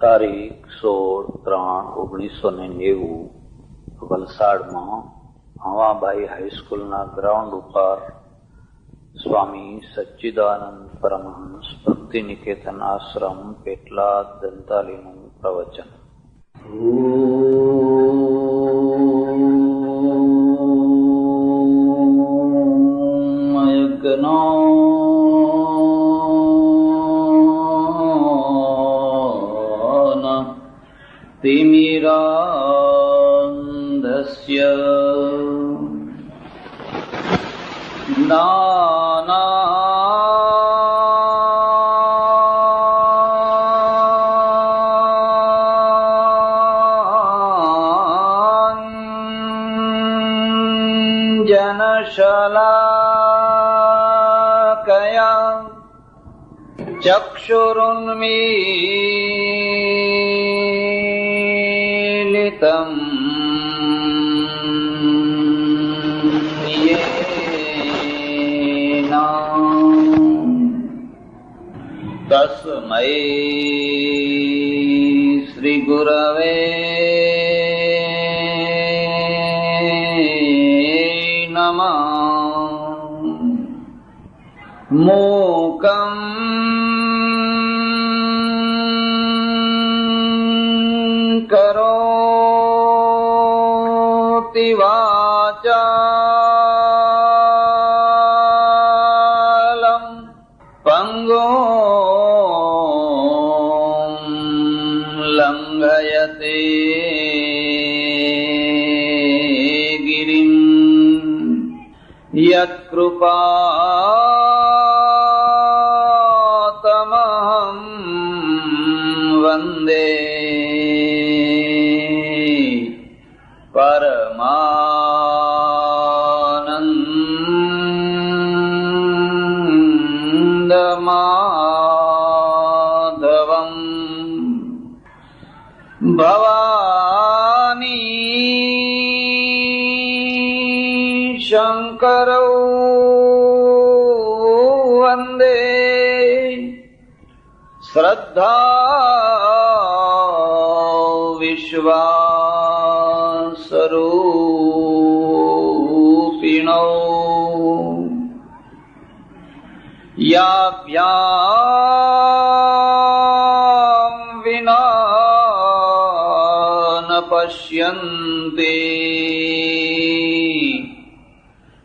તારીખ 16/3/1990 વલસાડમાં હવાબાઈ હાઈસ્કૂલના ગ્રાઉન્ડ ઉપર સ્વામી સચ્ચિદાનંદ પરમહંસ ભક્તિ નિકેતન આશ્રમ પેટલાદ દંતાલીનું પ્રવચન. तिमिरान्धस्य जनशलाकया चक्षुरुन्मीलितम् येन तस्मै श्रीगुरवे नमः. मूकम् करोति वाचालं पंगुं लंघयते गिरिं यत्कृपातमहं वन्दे परमानन्दमाधवम्. भवानी शंकरौ वन्दे श्रद्धा विश्वासरूपिणौ याभ्यां विना न पश्यन्ति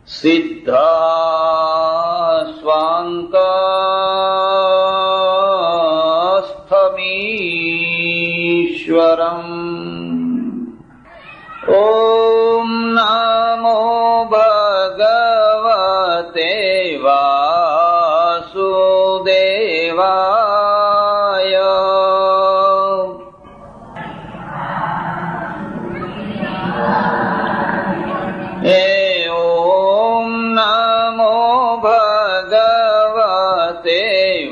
सिद्धा स्वान्तस्थमीश्वरम्. ॐ नमो भगवते वासुदेवाय. ॐ नमो भगवते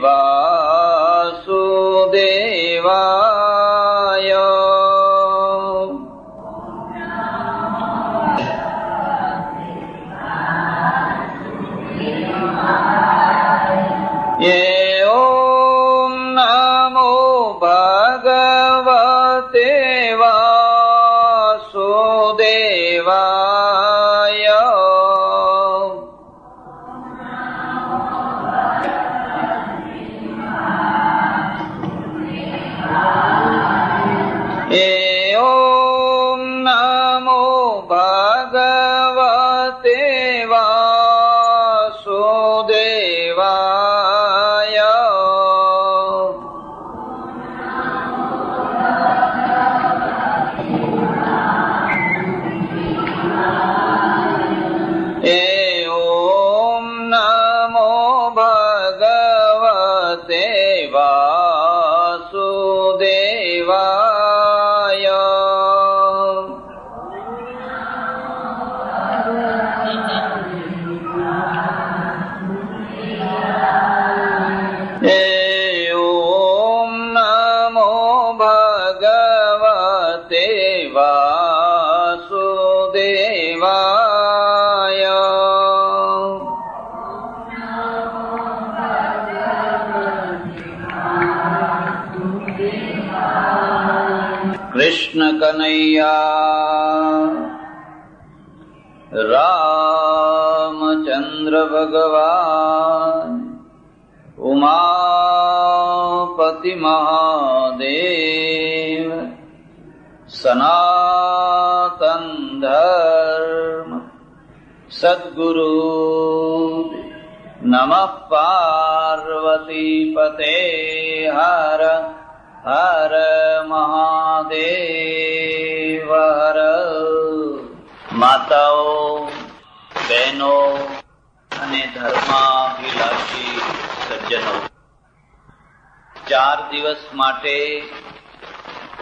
वासुदेवाय. ॐ नमो भगवते वासुदेवाय. ॐ नमो भगवते वासुदेवाय. ॐ नमो भगवते वासुदेवाय. ॐ नमो भगवते वासुदेवाय. Amen. કૃષ્ણ કનૈયા રામચંદ્ર ભગવાન ઉમાપતિ મહાદેવ સનાતન ધર્મ સદ્ગુરુ નમઃ પાર્વતી પતે હર હર મહાદેવ હર. માતાઓ, બહેનો અને ધર્માભિલાષી સજ્જનો, 4 દિવસ માટે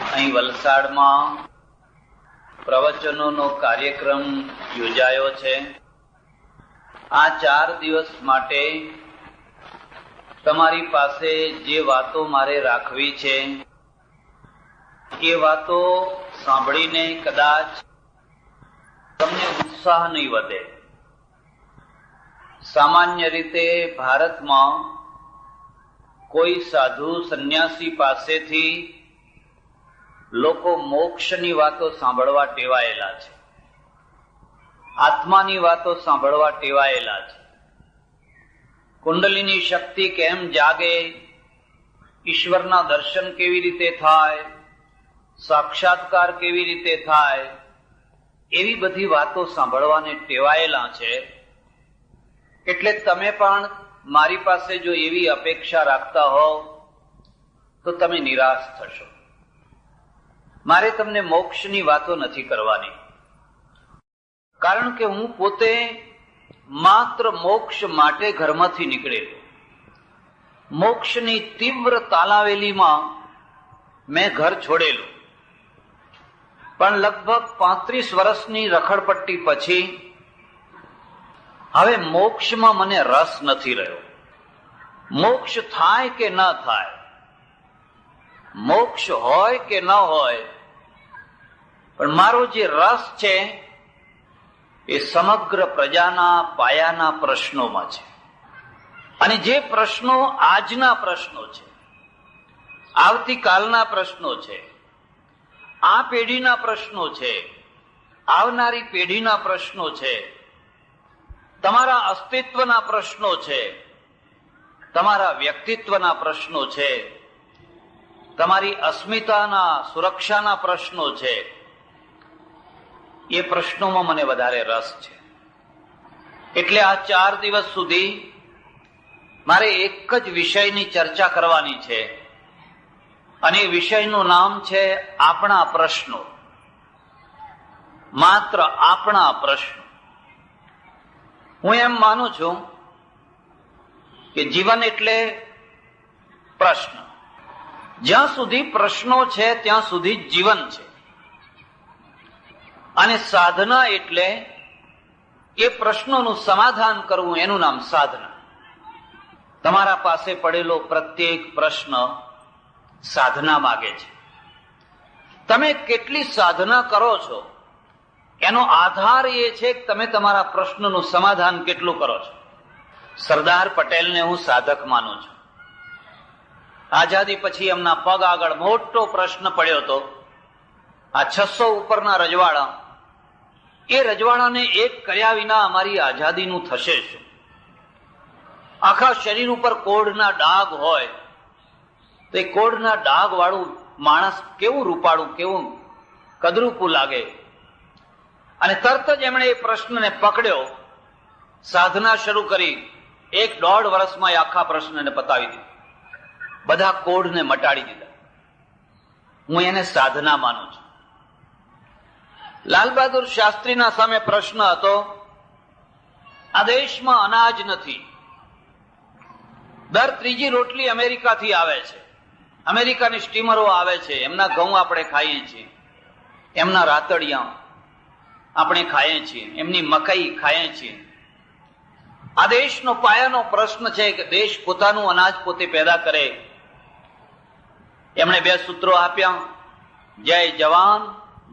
અહીં વલસાડમાં પ્રવચનોનો કાર્યક્રમ યોજાયો છે. આ 4 દિવસ માટે તમારી પાસે જે વાતો મારે રાખવી છે એ વાતો સાંભળીને કદાચ તમને ઉત્સાહ નહીં વધે. સામાન્ય રીતે ભારતમાં કોઈ સાધુ સંન્યાસી પાસેથી લોકો મોક્ષની વાતો સાંભળવા ટેવાયેલા છે, આત્માની વાતો સાંભળવા ટેવાયેલા છે. કુંડલીની શક્તિ કેમ જાગે, ઈશ્વરના દર્શન કેવી રીતે થાય, સાક્ષાત્કાર કેવી રીતે થાય, એવી બધી વાતો સાંભળવાને ટેવાયેલા છે. એટલે તમે પણ મારી પાસે જો એવી અપેક્ષા રાખતા હોવ તો તમે નિરાશ થશો. મારે તમને મોક્ષની વાતો નથી કરવાની, કારણ કે હું પોતે માત્ર મોક્ષ માટે ઘરમાંથી નીકળેલો. મોક્ષની તીવ્ર તાલાવેલીમાં મેં ઘર છોડેલું, પણ લગભગ 35 વર્ષની રખડપટ્ટી પછી હવે મોક્ષમાં મને રસ નથી રહ્યો. મોક્ષ થાય કે ન થાય, મોક્ષ હોય કે ન હોય, પણ મારો જે રસ છે એ સમગ્ર પ્રજાના પાયાના પ્રશ્નોમાં છે. અને જે પ્રશ્નો આજના પ્રશ્નો છે, આવતીકાલના પ્રશ્નો છે, આ પેઢીના પ્રશ્નો છે, આવનારી પેઢીના પ્રશ્નો છે, તમારા અસ્તિત્વના પ્રશ્નો છે, તમારા વ્યક્તિત્વના પ્રશ્નો છે, તમારી અસ્મિતાના સુરક્ષાના પ્રશ્નો છે. એ પ્રશ્નોમાં મને વધારે રસ છે. એટલે આ 4 દિવસ સુધી મારે એક જ વિષયની ચર્ચા કરવાની છે, અને એ વિષયનું નામ છે આપણા પ્રશ્નો. માત્ર આપણા પ્રશ્નો. હું એમ માનું છું કે જીવન એટલે પ્રશ્ન. જ્યાં સુધી પ્રશ્નો છે ત્યાં સુધી જીવન છે. અને સાધના એટલે એ પ્રશ્નોનું સમાધાન કરવું, એનું નામ સાધના. તમારા પાસે પડેલો પ્રત્યેક પ્રશ્ન સાધના માગે છે. તમે કેટલી સાધના કરો છો એનો આધાર એ છે કે તમે તમારા પ્રશ્નનું સમાધાન કેટલું કરો છો. સરદાર પટેલને હું સાધક માનું છું. આઝાદી પછી એમના પગ આગળ મોટો પ્રશ્ન પડ્યો હતો, આ 600 ઉપરના રજવાડા, એ રજવાડાને એક કર્યા વિના અમારી આઝાદીનું થશે શું? આખા શરીર ઉપર કોઢના ડાઘ હોય તો એ કોઢના ડાઘ વાળું માણસ કેવું રૂપાળું, કેવું કદરૂપું લાગે. અને તરત જ એમણે એ પ્રશ્નને પકડ્યો, સાધના શરૂ કરી. 1-1.5 વર્ષમાં એ આખા પ્રશ્નને પતાવી દીધો, બધા કોઢને મટાડી દીધા. હું એને સાધના માનું છું. લાલ બહાદુર શાસ્ત્રીના સામે પ્રશ્ન હતો, આ દેશમાં અનાજ નથી, દર 3જી રોટલી અમેરિકાથી આવે છે, અમેરિકાની સ્ટીમરો આવે છે, એમના ઘઉં આપણે ખાઈએ છીએ, એમના રાતડિયા આપણે ખાઈએ છીએ, એમની મકાઈ ખાઈએ છીએ. આ દેશનો પાયાનો પ્રશ્ન છે કે દેશ પોતાનું અનાજ પોતે પેદા કરે. એમણે 2 સૂત્રો આપ્યા, જય જવાન,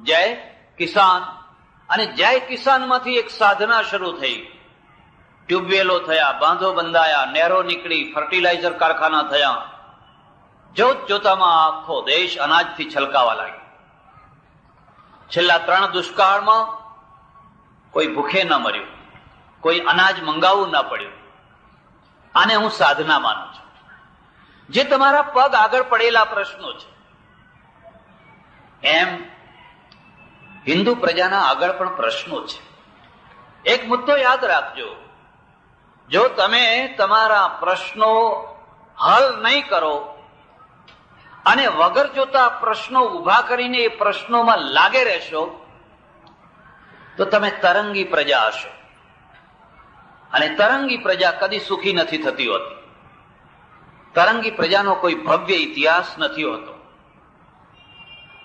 જય કિસાન. અને જય કિસાનમાંથી એક સાધના શરૂ થઈ. ટ્યુબવેલો થયા, બાંધો બંધાયા, નહેરો નીકળી, ફર્ટિલાઇઝર કારખાના થયા. જોત જોતામાં આખો દેશ અનાજથી છલકાવા લાગ્યો. છેલ્લા 3 દુષ્કાળમાં કોઈ ભૂખે ન મર્યું, કોઈ અનાજ મંગાવવું ન પડ્યું. આને હું સાધના માનું છું. જે તમારા પગ આગળ પડેલા પ્રશ્નો છે, એમ હિન્દુ પ્રજાના આગળ પણ પ્રશ્નો છે. એક મુદ્દો યાદ રાખજો, જો તમે તમારા પ્રશ્નો હલ નહીં કરો અને વગર જોતા પ્રશ્નો ઉભા કરીને એ પ્રશ્નોમાં લાગે રહેશો તો તમે તરંગી પ્રજા હશો. અને તરંગી પ્રજા કદી સુખી નથી થતી હોતી. તરંગી પ્રજાનો કોઈ ભવ્ય ઇતિહાસ નથી હોતો.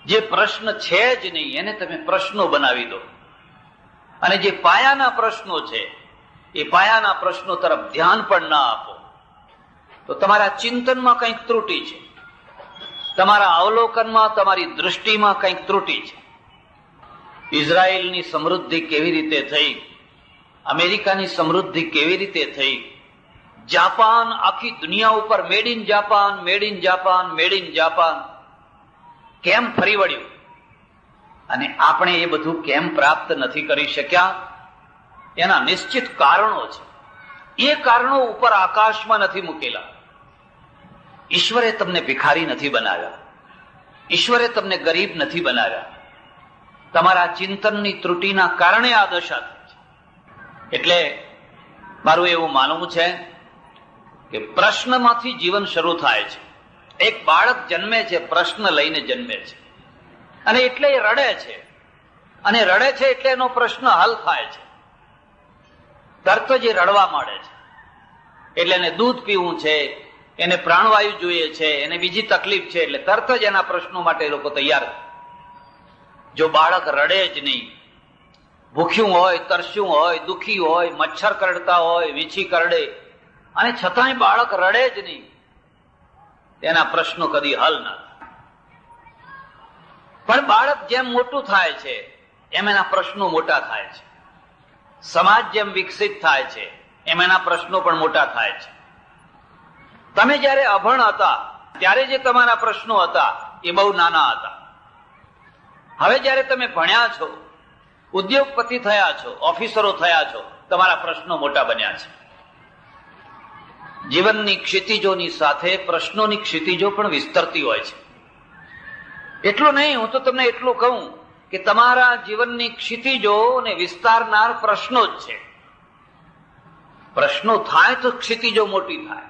જે પ્રશ્ન છે જ નહીં એને તમે પ્રશ્નો બનાવી દો, અને જે પાયાના પ્રશ્નો છે એ પાયાના પ્રશ્નો તરફ ધ્યાન પણ ના આપો તો તમારા ચિંતનમાં કંઈક ત્રુટિ છે, તમારા અવલોકનમાં, તમારી દૃષ્ટિમાં કંઈક ત્રુટિ છે. ઇઝરાયેલની સમૃદ્ધિ કેવી રીતે થઈ, અમેરિકાની સમૃદ્ધિ કેવી રીતે થઈ, જાપાન આખી દુનિયા ઉપર made in Japan, made in Japan, made in Japan કેમ ફરી વળ્યું, અને આપણે એ બધું કેમ પ્રાપ્ત નથી કરી શક્યા? એના નિશ્ચિત કારણો છે. એ કારણો ઉપર આકાશમાં નથી મૂકેલા. ઈશ્વરે તમને ભિખારી નથી બનાવ્યા, ઈશ્વરે તમને ગરીબ નથી બનાવ્યા. તમારા ચિંતનની ત્રુટિના કારણે આ દશા થઈ છે. એટલે મારું એવું માનવું છે કે પ્રશ્નમાંથી જીવન શરૂ થાય છે. એક બાળક જન્મે છે, પ્રશ્ન લઈને જન્મે છે, અને એટલે એ રડે છે, અને રડે છે એટલે એનો પ્રશ્ન હલ થાય છે. તરત જ એ રડવા માંડે છે, એટલે એને દૂધ પીવું છે, એને પ્રાણવાયુ જોઈએ છે, એને બીજી તકલીફ છે, એટલે તરત જ એના પ્રશ્નો માટે એ લોકો તૈયાર છે. જો બાળક રડે જ નહીં, ભૂખ્યું હોય, તરસ્યું હોય, દુઃખી હોય, મચ્છર કરડતા હોય, વીછી કરડે, અને છતાંય બાળક રડે જ નહીં, તેના પ્રશ્નો કદી હલ ના થાય. પણ બાળક જેમ મોટું થાય છે એમ એના પ્રશ્નો મોટા થાય છે. સમાજ જેમ વિકસિત થાય છે એમ એના પ્રશ્નો પણ મોટા થાય છે. તમે જયારે અભણ હતા ત્યારે જે તમારા પ્રશ્નો હતા એ બહુ નાના હતા. હવે જયારે તમે ભણ્યા છો, ઉદ્યોગપતિ થયા છો, ઓફિસરો થયા છો, તમારા પ્રશ્નો મોટા બન્યા છે. જીવનની ક્ષિતિજોની સાથે પ્રશ્નોની ક્ષિતિજો પણ વિસ્તરતી હોય છે. એટલું નહીં, હું તો તમને એટલું કહું કે તમારા જીવનની ક્ષિતિજોને વિસ્તારનાર પ્રશ્નો જ છે. પ્રશ્નો થાય તો ક્ષિતિજો મોટી થાય,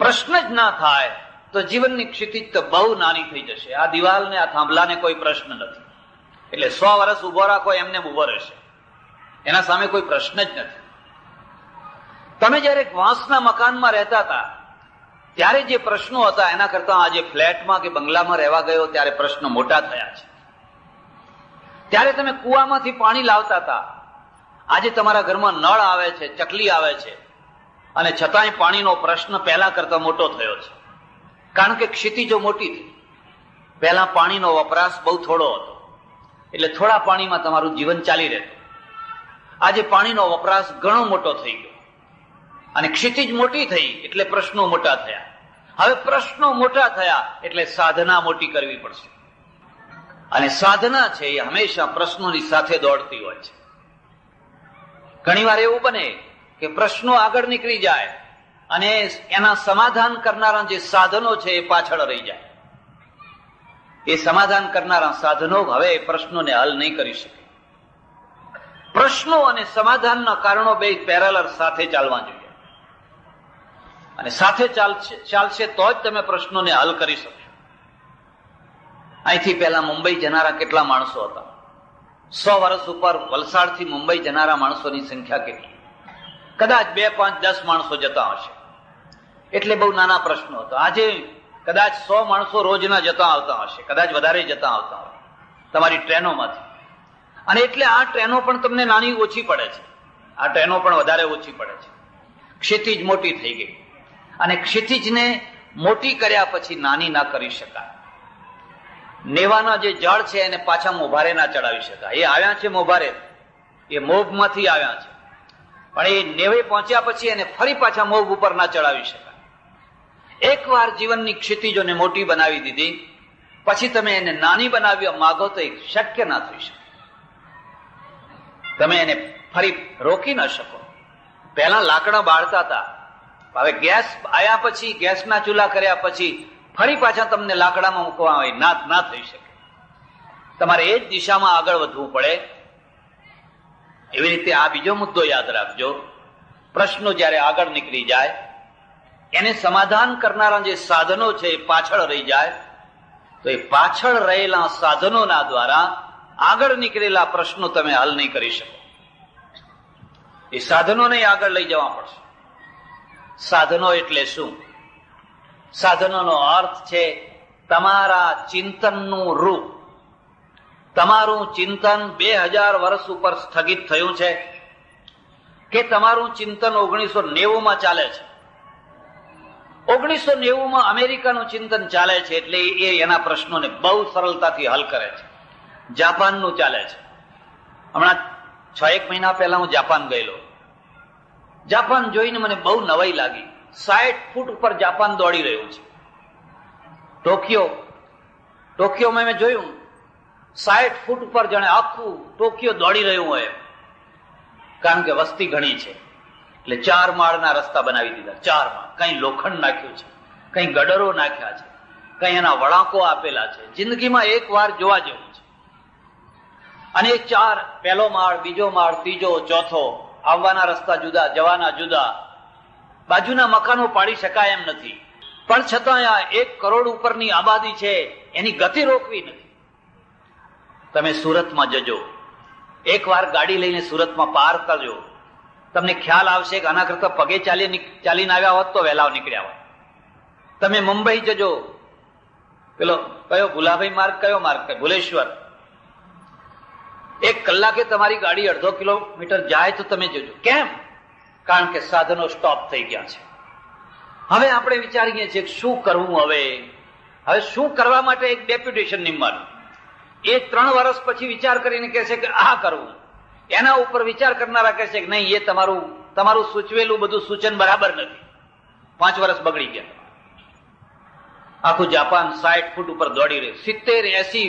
પ્રશ્ન જ ના થાય તો જીવનની ક્ષિતિજ તો બહુ નાની થઈ જશે. આ દિવાલને, આ થાંભલાને કોઈ પ્રશ્ન નથી, એટલે 100 વર્ષ ઉભો રાખો એમને ઉભો રહેશે, એના સામે કોઈ પ્રશ્ન જ નથી. તમે જયારે વાંસના મકાનમાં રહેતા હતા ત્યારે જે પ્રશ્નો હતા એના કરતા આજે ફ્લેટમાં કે બંગલામાં રહેવા ગયો ત્યારે પ્રશ્નો મોટા થયા છે. ત્યારે તમે કુવામાંથી પાણી લાવતા હતા, આજે તમારા ઘરમાં નળ આવે છે, ચકલી આવે છે, અને છતાંય પાણીનો પ્રશ્ન પહેલા કરતા મોટો થયો છે. કારણ કે ક્ષિતિજો મોટી થઈ. પહેલા પાણીનો વપરાશ બહુ થોડો હતો, એટલે થોડા પાણીમાં તમારું જીવન ચાલી રહેતું. આજે પાણીનો વપરાશ ઘણો મોટો થઈ ગયો, અને ક્ષિતિજ મોટી થઈ એટલે પ્રશ્નો મોટા થયા. હવે પ્રશ્નો મોટા થયા એટલે સાધના મોટી કરવી પડશે, અને સાધના છે એ હંમેશા પ્રશ્નોની સાથે દોડતી હોય છે. ઘણી વાર એવું બને કે પ્રશ્નો આગળ નીકળી જાય અને એના સમાધાન કરનારા જે સાધનો છે એ પાછળ રહી જાય. એ સમાધાન કરનારા સાધનો હવે પ્રશ્નોને હલ નહીં કરી શકે. પ્રશ્નો અને સમાધાનના કારણો બે પેરેલલ સાથે ચાલવા જોઈએ, અને સાથે ચાલશે તો જ તમે પ્રશ્નોને હલ કરી શકશો. અહીંથી પહેલા મુંબઈ જનારા કેટલા માણસો હતા? 100 વર્ષ ઉપર વલસાડથી મુંબઈ જનારા માણસોની સંખ્યા કેટલી? કદાચ 2, 5, 10 માણસો જતા હશે, એટલે બહુ નાના પ્રશ્નો હતા. આજે કદાચ 100 માણસો રોજના જતા આવતા હશે, કદાચ વધારે જતા આવતા હોય તમારી ટ્રેનોમાંથી. અને એટલે આ ટ્રેનો પણ તમને નાની ઓછી પડે છે, આ ટ્રેનો પણ વધારે ઓછી પડે છે. ક્ષિતિજ મોટી થઈ ગઈ, અને ક્ષિતિજને મોટી કર્યા પછી નાની ના કરી શકાય. નેવાના જે જળ છે એને પાછા મોભારે ના ચડાવી શકાય. એ આવ્યા છે મોભારે, એ મોભમાંથી આવ્યા છે, પણ એ નેવે પહોંચ્યા પછી એને ફરી પાછા મોભ ઉપર ના ચડાવી શકાય. એકવાર જીવનની ક્ષિતિજોને મોટી બનાવી દીધી પછી તમે એને નાની બનાવવા માંગો તો એ શક્ય ના થઈ શકે. તમે એને ફરી રોકી ન શકો. પહેલા લાકડા બાળતા હતા, હવે ગેસ આવ્યા પછી, ગેસના ચૂલા કર્યા પછી ફરી પાછા તમને લાકડામાં મૂકવા હોય ના થઈ શકે. તમારે એ જ દિશામાં આગળ વધવું પડે. એવી રીતે આ બીજો મુદ્દો યાદ રાખજો. પ્રશ્નો જયારે આગળ નીકળી જાય, એને સમાધાન કરનારા જે સાધનો છે એ પાછળ રહી જાય, તો એ પાછળ રહેલા સાધનોના દ્વારા આગળ નીકળેલા પ્રશ્નો તમે હલ નહીં કરી શકો. એ સાધનોને આગળ લઈ જવા પડશે. સાધનો એટલે શું? સાધનોનો અર્થ છે તમારા ચિંતનનું રૂપ. તમારું ચિંતન 2000 વર્ષ ઉપર સ્થગિત થયું છે કે તમારું ચિંતન 1990માં ચાલે છે? 1990માં અમેરિકાનું ચિંતન ચાલે છે એટલે એ એના પ્રશ્નોને બહુ સરળતાથી હલ કરે છે. જાપાનનું ચાલે છે. હમણાં 6-1 મહિના પહેલા હું જાપાન ગયેલો. જાપાન જોઈને મને બહુ નવાઈ લાગી. 60 ફૂટ ઉપર જાપાન દોડી રહ્યું છે. ટોક્યોમાં મેં જોયું 60 ફૂટ ઉપર જાણે આખું ટોક્યો દોડી રહ્યું હોય. કારણ કે વસ્તી ઘણી છે એટલે 4 માળના રસ્તા બનાવી દીધા. 4 માળ. કઈ લોખંડ નાખ્યું છે, કઈ ગડરો નાખ્યા છે, કઈ એના વળાંકો આપેલા છે. જિંદગીમાં એક વાર જોવા જેવું છે. અને 4, પહેલો માળ, બીજો માળ, ત્રીજો, ચોથો, આવવાના રસ્તા જુદા, જવાના જુદા. બાજુના મકાનો પાડી શકાય એમ નથી. પણ છતાં આ 1 કરોડ ઉપરની આબાદી છે, એની ગતિ રોકવી નથી. તમે સુરતમાં જજો, એક વાર ગાડી લઈને સુરતમાં પાર કરજો, તમને ખ્યાલ આવશે કે આના કરતા પગે ચાલીને આવ્યા હોત તો વહેલા નીકળ્યા હોત. તમે મુંબઈ જજો, પેલો કયો ભુલાભાઈ માર્ગ, કયો માર્ગ? ભુલેશ્વર. 1 કલાકે તમારી ગાડી 1/2 કિલોમીટર જાય તો તમે જોજો. કેમ? કારણ કે સાધનો સ્ટોપ થઈ ગયા છે. હવે આપણે વિચારીએ છીએ શું કરવું. હવે શું કરવા માટે એક ડેપ્યુટેશન નિમવાનું. એ 3 વર્ષ પછી વિચાર કરીને કહેશે કે આ કરવું. એના ઉપર વિચાર કરનારા કહેશે કે નહીં, એ તમારું સૂચવેલું બધું સૂચન બરાબર નથી. 5 વર્ષ બગડી ગયા. આખું જાપાન 60 ફૂટ ઉપર દોડી રહ્યું, 70-80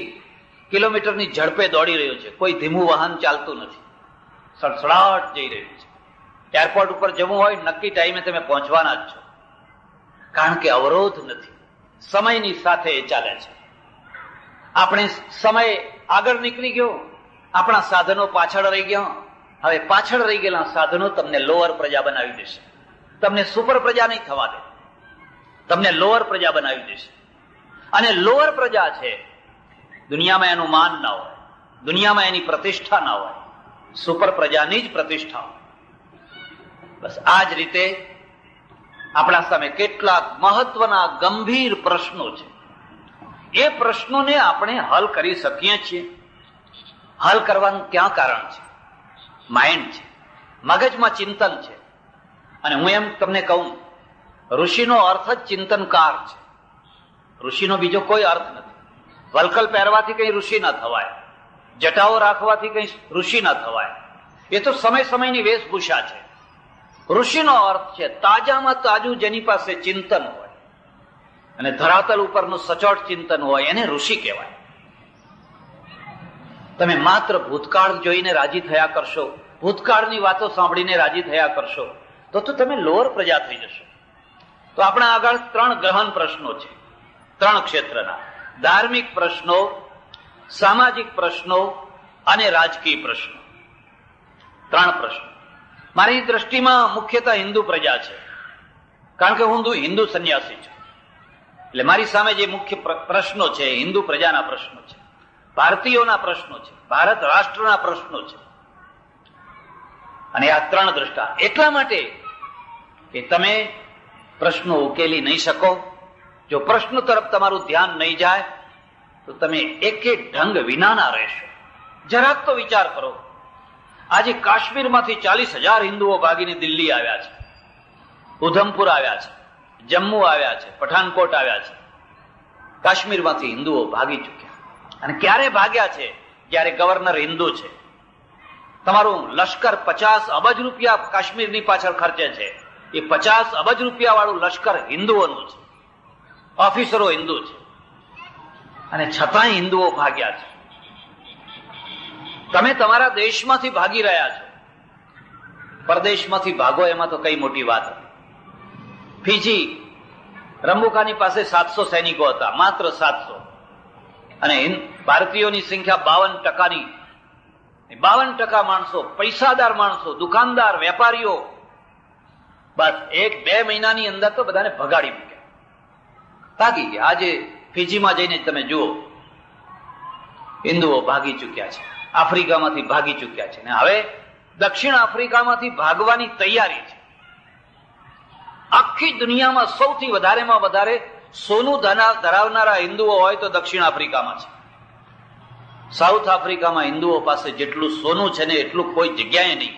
કિલોમીટરની ઝડપે દોડી રહ્યું છે. કોઈ ધીમું વાહન ચાલતું નથી, સડસડાટ જઈ રહ્યું છે. એરપોર્ટ ઉપર જવું હોય નક્કી ટાઈમે તમે પહોંચવાના જ છો, કારણ કે અવરોધ નથી. સમયની સાથે એ ચાલે છે. આપણે સમય આગળ નીકળી ગયો, આપણા સાધનો પાછળ રહી ગયા. હવે પાછળ રહી ગયેલા સાધનો તમને લોઅર પ્રજા બનાવી દેશે. તમને સુપર પ્રજા નહીં થવા દે, તમને લોઅર પ્રજા બનાવી દેશે. અને લોઅર પ્રજા છે, દુનિયામાં એનું માન ના હોય, દુનિયામાં એની પ્રતિષ્ઠા ના હોય. સુપર પ્રજાની જ પ્રતિષ્ઠા હોય. બસ આ જ રીતે આપણા સામે કેટલાક મહત્વના ગંભીર પ્રશ્નો છે. એ પ્રશ્નોને આપણે હલ કરી શકીએ છીએ. હલ કરવાનું ક્યાં કારણ છે? માઇન્ડ છે, મગજમાં ચિંતન છે. અને હું એમ તમને કહું, ઋષિનો અર્થ જ ચિંતનકાર છે. ઋષિનો બીજો કોઈ અર્થ નથી. વલકલ પહેરવાથી કઈ ઋષિ ના થવાય, જટાઓ રાખવાથી કઈ ઋષિ ના થવાય. એ તો સમય સમયની વેશભૂષા છે. ઋષિનો અર્થ છે તાજામાં તાજું જેની પાસે ચિંતન હોય અને ધરાતલ ઉપરનું સચોટ ચિંતન હોય, એને ઋષિ કહેવાય. તમે માત્ર ભૂતકાળ જોઈને રાજી થયા કરશો, ભૂતકાળની વાતો સાંભળીને રાજી થયા કરશો તો તમે લોઅર પ્રજા થઈ જશો. તો આપણા આગળ 3 ગહન પ્રશ્નો છે, 3 ક્ષેત્રના: ધાર્મિક પ્રશ્નો, સામાજિક પ્રશ્નો અને રાજકીય પ્રશ્નો. 3 પ્રશ્નો. મારી દ્રષ્ટિમાં મુખ્યતઃ હિન્દુ પ્રજા છે, કારણ કે હું હિન્દુ સંન્યાસી છું. એટલે મારી સામે જે મુખ્ય પ્રશ્નો છે હિન્દુ પ્રજાના પ્રશ્નો છે, ભારતીયોના પ્રશ્નો છે, ભારત રાષ્ટ્રના પ્રશ્નો છે. અને આ 3 દ્રષ્ટા એટલા માટે કે તમે પ્રશ્નો ઉકેલી નહીં શકો. જો પ્રશ્નો તરફ તમારું ધ્યાન નહીં જાય તો તમે એકે ઢંગ વિનાના રહેશો. જરાક તો વિચાર કરો, આજે કાશ્મીરમાંથી 40,000 હિન્દુઓ ભાગીને દિલ્હી આવ્યા છે, ઉધમપુર આવ્યા છે, જમ્મુ આવ્યા છે, પઠાનકોટ આવ્યા છે. કાશ્મીરમાંથી હિન્દુઓ ભાગી ચૂક્યા. અને ક્યારે ભાગ્યા છે? જ્યારે ગવર્નર હિન્દુ છે. તમારું લશ્કર 50 અબજ રૂપિયા કાશ્મીરની પાછળ ખર્ચે છે. એ 50 અબજ રૂપિયા વાળું લશ્કર હિન્દુઓનું છે, ઓફિસરો હિન્દુ છે. અને છતાંય હિન્દુઓ ભાગ્યા છે. તમે તમારા દેશમાંથી ભાગી રહ્યા છો, પરદેશમાંથી ભાગો એમાં તો કઈ મોટી વાત હતી. ફીજી રંબુકાની પાસે 700 સૈનિકો હતા, માત્ર 700, અને ભારતીયોની સંખ્યા 52%. 52% માણસો, પૈસાદાર માણસો, દુકાનદાર, વેપારીઓ, બસ 1-2 મહિનાની અંદર તો બધાને ભગાડી મૂક્યા, ભાગી ગયા. આજે ફીજીમાં જઈને તમે જુઓ, હિન્દુઓ ભાગી ચુક્યા છે, આફ્રિકામાંથી ભાગી ચુક્યા છે, ને હવે દક્ષિણ આફ્રિકામાંથી ભાગવાની તૈયારી છે. આખી દુનિયામાં સૌથી વધારેમાં વધારે સોનું ધરાવનારા હિન્દુઓ હોય તો દક્ષિણ આફ્રિકામાં છે. સાઉથ આફ્રિકામાં હિન્દુઓ પાસે જેટલું સોનું છે ને એટલું કોઈ જગ્યાએ નહીં,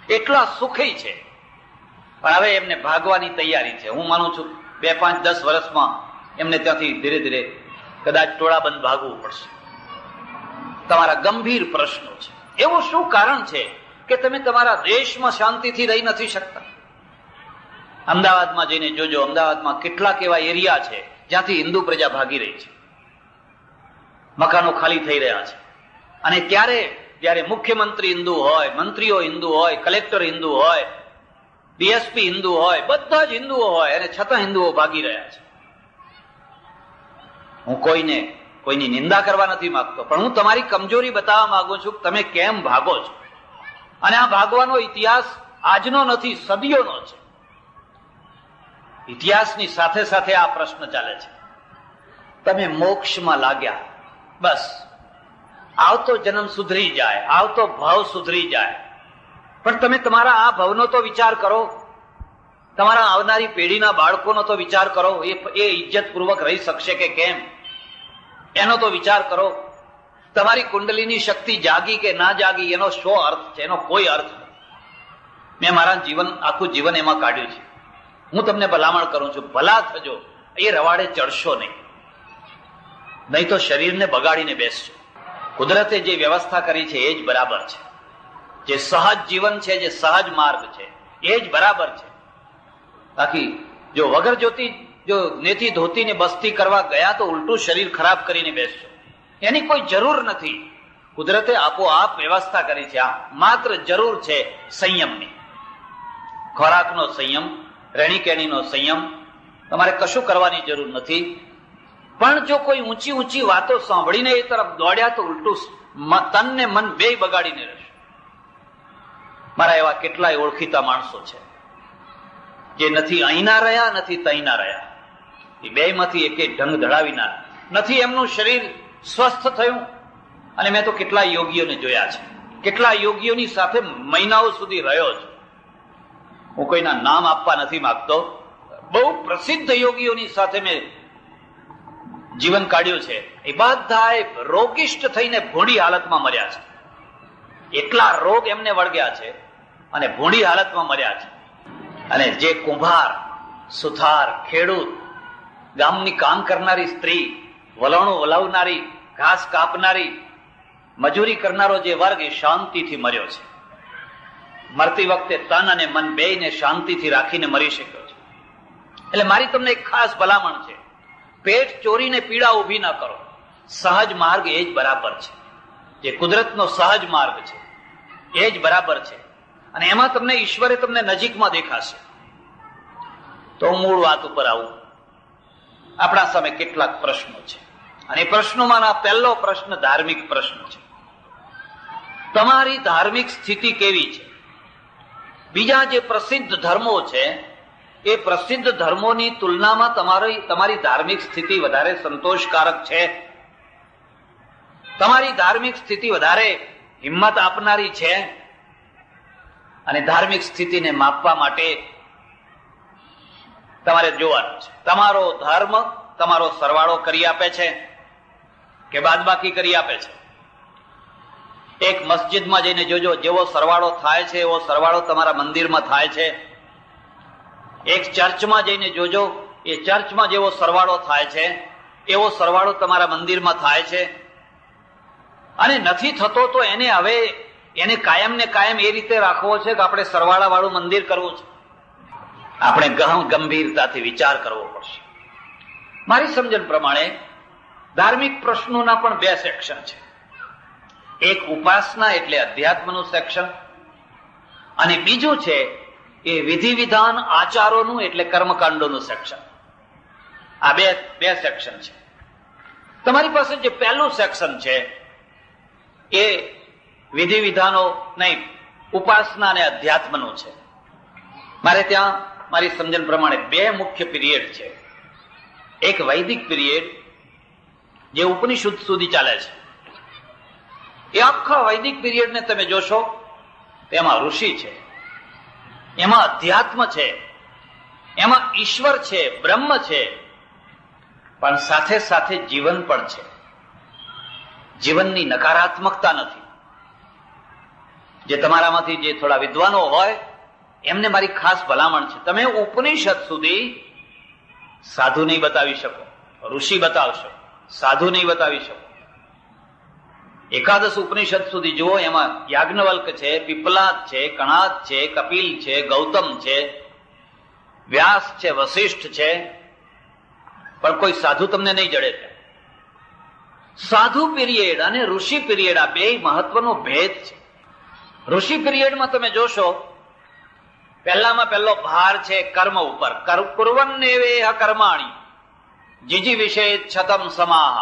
એટલા સુખી છે. પણ હવે એમને ભાગવાની તૈયારી છે. હું માનું છું 2, 5, 10 વર્ષમાં એમને ત્યાંથી ધીરે ધીરે કદાચ ટોળાબંધ ભાગવું પડશે. તમારા ગંભીર પ્રશ્નો છે. એવું શું કારણ છે કે તમે તમારા દેશમાં શાંતિથી રહી નથી શકતા? અમદાવાદમાં જઈને જોજો, અમદાવાદમાં કેટલાક એવા એરિયા છે જ્યાંથી હિન્દુ પ્રજા ભાગી રહી છે, મકાનો ખાલી થઈ રહ્યા છે. અને ત્યારે મુખ્યમંત્રી હિન્દુ હોય, મંત્રીઓ હિન્દુ હોય, કલેક્ટર હિન્દુ હોય, ડીએસપી હિન્દુ હોય, બધા જ હિન્દુઓ હોય, અને છતાં હિન્દુઓ ભાગી રહ્યા છે. હું કોઈની નિંદા કરવા નથી માંગતો, પણ હું તમારી કમજોરી બતાવવા માંગુ છું કે તમે કેમ ભાગો છો. અને આ ભાગવાનો ઇતિહાસ આજનો નથી, સદીઓનો છે. ઇતિહાસની સાથે સાથે આ પ્રશ્ન ચાલે છે. તમે મોક્ષમાં લાગ્યા, બસ આવતો જન્મ સુધરી જાય, આવતો ભાવ સુધરી જાય, પણ તમે તમારા આ ભવનો તો વિચાર કરો, તમારા આવનારી પેઢીના બાળકોનો તો વિચાર કરો. એ ઇજ્જતપૂર્વક રહી શકશે કે કેમ, એનો તો વિચાર કરો. તમારી કુંડલીની શક્તિ જાગી કે ના જાગી એનો શું અર્થ છે? એનો કોઈ અર્થ નથી. મેં મારા આખું જીવન એમાં કાઢ્યું છે. હું તમને ભલામણ કરું છું, ભલા થજો, એ રવાડે ચડશો નહીં તો શરીરને બગાડીને બેસશો. કુદરતે જે વ્યવસ્થા કરી છે એ જ બરાબર છે. જે સહજ જીવન છે, જે સહજ માર્ગ છે, એ જ બરાબર છે. બાકી જો વગર જો નેતી ધોતીને બસ્તી કરવા ગયા તો ઉલટું શરીર ખરાબ કરીને બેસશો. એની કોઈ જરૂર નથી. કુદરતે આપોઆપ વ્યવસ્થા કરી છે. આ માત્ર જરૂર છે સંયમની. ખોરાકનો સંયમ, રહેણીકેણીનો સંયમ. તમારે કશું કરવાની જરૂર નથી. પણ જો કોઈ ઊંચી વાતો સાંભળીને એ તરફ દોડ્યા તો ઉલટું તન ને મન બેય બગાડીને રહેશે. મારા એવા કેટલાય ઓળખીતા માણસો છે જે નથી અહીંના રહ્યા, નથી તહીંના રહ્યા. એ બેયમાંથી એકે ઢંગ ધડાવીના નથી. એમનું શરીર સ્વસ્થ થયું. અને મેં તો કેટલા યોગીઓને જોયા છે, કેટલા યોગીઓની સાથે મહિનાઓ સુધી રહ્યો છું. હું કોઈના નામ આપવા નથી માંગતો. બહુ પ્રસિદ્ધ યોગીઓની સાથે મેં જીવન કાઢ્યું છે. એ બધા રોગિષ્ટ થઈને ભોળી હાલતમાં મર્યા છે. એટલા રોગ એમને વળગ્યા છે અને ભોળી હાલતમાં મર્યા છે. અને જે કુંભાર, સુથાર, ખેડૂત, ગામની કામ કરનારી સ્ત્રી, વલણો વલાવનારી, ઘાસ કાપનારી, મજૂરી કરનારો જે વર્ગ એ શાંતિથી મર્યો છે. મરતી વખતે તન અને મન બેયને શાંતિથી રાખીને મરી શક્યો છે. એટલે મારી તમને એક ખાસ ભલામણ છે, પેટ ચોરીને પીડા ઉભી ન કરો. સહજ માર્ગ એ જ બરાબર છે. જે કુદરતનો સહજ માર્ગ છે એ જ બરાબર છે. અને એમાં તમને ઈશ્વરે તમને નજીકમાં દેખાશે. તો હું મૂળ વાત ઉપર આવું. આપણા સામે કેટલાક પ્રશ્નો છે અને એ પ્રશ્નોમાં પહેલો પ્રશ્ન ધાર્મિક પ્રશ્ન છે. તમારી ધાર્મિક સ્થિતિ કેવી છે? બીજા જે પ્રસિદ્ધ ધર્મો છે એ પ્રસિદ્ધ ધર્મોની તુલનામાં તમારી ધાર્મિક સ્થિતિ વધારે સંતોષકારક છે? તમારી ધાર્મિક સ્થિતિ વધારે હિંમત આપનારી છે? અને ધાર્મિક સ્થિતિને માપવા માટે તમારે જોવાનું છે, તમારો ધર્મ તમારો સરવાળો કરી આપે છે કે બાદબાકી કરી આપે છે? એક મસ્જિદમાં જઈને જોજો, જેવો સરવાળો થાય છે એવો સરવાળો તમારા મંદિરમાં થાય છે. એક ચર્ચમાં જઈને જોજો, એ ચર્ચમાં જેવો સરવાળો થાય છે એવો સરવાળો તમારા મંદિરમાં થાય છે. અને નથી થતો તો એને કાયમ ને કાયમ એ રીતે રાખવો છે કે આપણે સરવાળા વાળું મંદિર કરવું છે. આપણે ગંભીરતાથી વિચાર કરવો પડશે. મારી સમજણ પ્રમાણે ધાર્મિક પ્રશ્નોના પણ બે સેક્શન છે. એક ઉપાસના એટલે અધ્યાત્મનું સેક્શન, અને બીજું છે એ વિધિ વિધાન આચારોનું એટલે કર્મકાંડોનું સેક્શન. આ બે સેક્શન છે. તમારી પાસે જે પહેલું સેક્શન છે એ વિધિ વિધાનો નહીં, ઉપાસના અને અધ્યાત્મનું છે. મારે ત્યાં મારી સમજણ પ્રમાણે બે મુખ્ય પીરિયડ છે. એક વૈદિક પીરિયડ જે ઉપનિષદ સુધી ચાલે છે. એ આખા વૈદિક પીરિયડને તમે જોશો તેમાં ઋષિ છે, એમાં અધ્યાત્મ છે, એમાં ઈશ્વર છે, બ્રહ્મ છે, પણ સાથે સાથે જીવન પણ છે. જીવનની નકારાત્મકતા નથી. જે તમારામાંથી જે થોડા વિદ્વાનો હોય એમને મારી ખાસ ભલામણ છે, તમે ઉપનિષદ સુધી સાધુ નહીં બતાવી શકો, ઋષિ બતાવશો, સાધુ નહીં બતાવી શકો. એકાદશ ઉપનિષદ સુધી જુઓ, એમાં યાજ્ઞવલ્ક છે, પીપલાદ છે, કણાદ છે, કપિલ છે, ગૌતમ છે, વ્યાસ છે, વશિષ્ઠ છે, પણ કોઈ સાધુ તમને નહીં જડે. સાધુ પીરિયડ અને ઋષિ પીરિયડ આ બે મહત્વનો ભેદ છે. ઋષિ પીરિયડમાં તમે જોશો પહેલામાં પહેલો ભાર છે કર્મ ઉપર. કુર્વન્નેવેહ કર્માણી જીજી વિષે છતમ સમાહ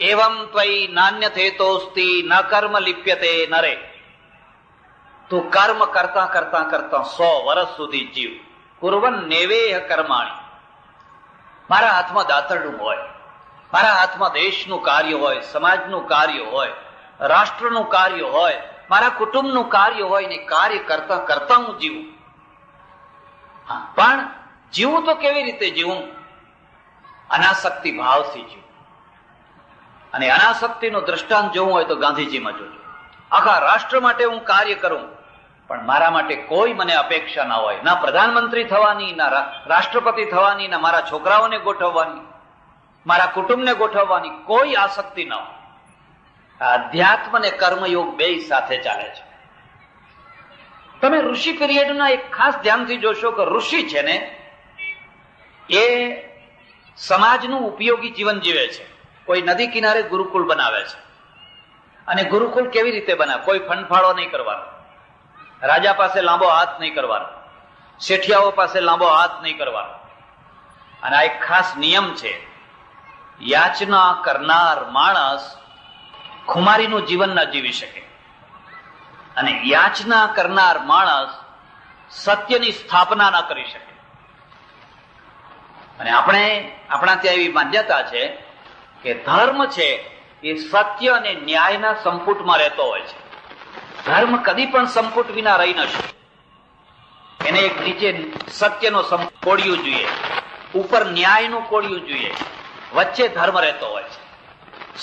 એવમ ત્વયી નાન્યથેતોસ્તિ ન કર્મ લિપ્યતે નરે. તું કર્મ કરતા કરતા કરતા 100 વર્ષ સુધી જીવ. કુર્વન્નેવેહ કર્માણી. મારા હાથમાં દાતરડું હોય, મારા હાથમાં દેશનું કાર્ય હોય, સમાજનું કાર્ય હોય, રાષ્ટ્રનું કાર્ય હોય, મારા કુટુંબનું કાર્ય હોય ને કાર્ય કરતા કરતા હું જીવું. પણ જીવું તો કેવી રીતે જીવું? અનાસક્તિ ભાવથી જીવું. અને અનાસક્તિનું દ્રષ્ટાંત જોવું હોય તો ગાંધીજીમાં જોજો. આખા રાષ્ટ્ર માટે હું કાર્ય કરું, પણ મારા માટે કોઈ મને અપેક્ષા ના હોય, ના પ્રધાનમંત્રી થવાની, ના રાષ્ટ્રપતિ થવાની, ના મારા છોકરાઓને ગોઠવવાની, મારા કુટુંબને ગોઠવવાની કોઈ આસક્તિ ન હોય. અધ્યાત્મ અને કર્મયોગ બે સાથે ચાલે છે. તમે ઋષિ પીરિયડના એક ખાસ ધ્યાનથી જોશો કે ઋષિ છે ને એ સમાજનું ઉપયોગી જીવન જીવે છે. કોઈ નદી કિનારે ગુરુકુળ બનાવે છે, અને ગુરુકુળ કેવી રીતે બનાવે? કોઈ ફંડફાળો નહીં કરવાનો, રાજા પાસે લાંબો હાથ નહીં કરવાનો, શેઠિયાઓ પાસે લાંબો હાથ નહીં કરવાનો. અને આ એક ખાસ નિયમ છે, યાચના કરનાર માણસ ખુમારીનું જીવન ના જીવી શકે, અને યાચના કરનાર માણસ સત્યની સ્થાપના ના કરી શકે. અને આપણા ત્યાં એવી માન્યતા છે કે ધર્મ છે એ સત્ય અને ન્યાયના સંપુટમાં રહેતો હોય છે. ધર્મ કદી પણ સંપુટ વિના રહી ન શકે. એને એક નીચે સત્યનો કોડિયું જોઈએ, ઉપર ન્યાયનું કોડિયું જોઈએ, વચ્ચે ધર્મ રહેતો હોય છે.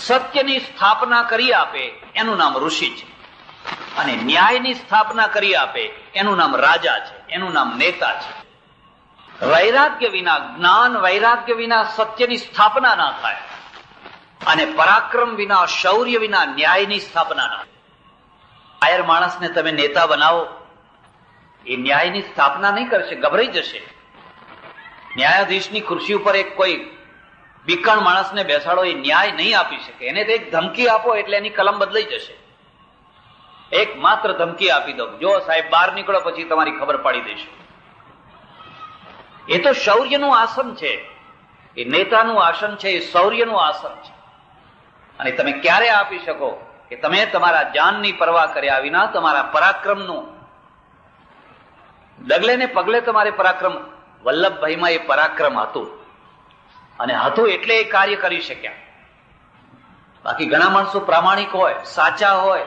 સત્યની સ્થાપના કરી આપે એનું નામ ઋષિ છે, અને ન્યાયની સ્થાપના કરી આપે એનું નામ રાજા છે, એનું નામ નેતા છે. વૈરાગ્ય વિના, જ્ઞાન વૈરાગ્ય વિના સત્યની સ્થાપના ના થાય, અને પરાક્રમ વિના, શૌર્ય વિના ન્યાયની સ્થાપના ના થાય. કાયર માણસને તમે નેતા બનાવો, એ ન્યાયની સ્થાપના નહીં કરશે, ગભરાઈ જશે. ન્યાયાધીશની ખુરશી ઉપર એક કોઈ બીકણ માણસને બેસાડો, એ ન્યાય નહીં આપી શકે. એને તો એક ધમકી આપો એટલે એની કલમ બદલાઈ જશે. એક માત્ર ધમકી આપી દો, જો સાહેબ બહાર નીકળો પછી તમારી ખબર પાડી દઈશું. એ તો શૌર્યનું આસન છે, એ નેતાનું આસન છે, એ શૌર્યનું આસન છે. અને તમે ક્યારે આપી શકો કે તમે તમારા જાનની પરવા કર્યા વિના તમારા પરાક્રમનું ડગલે ને પગલે તમારે પરાક્રમ. વલ્લભભાઈમાં એ પરાક્રમ હતું, અને હતું એટલે એ કાર્ય કરી શક્યા. બાકી ઘણા માણસો પ્રામાણિક હોય, સાચા હોય,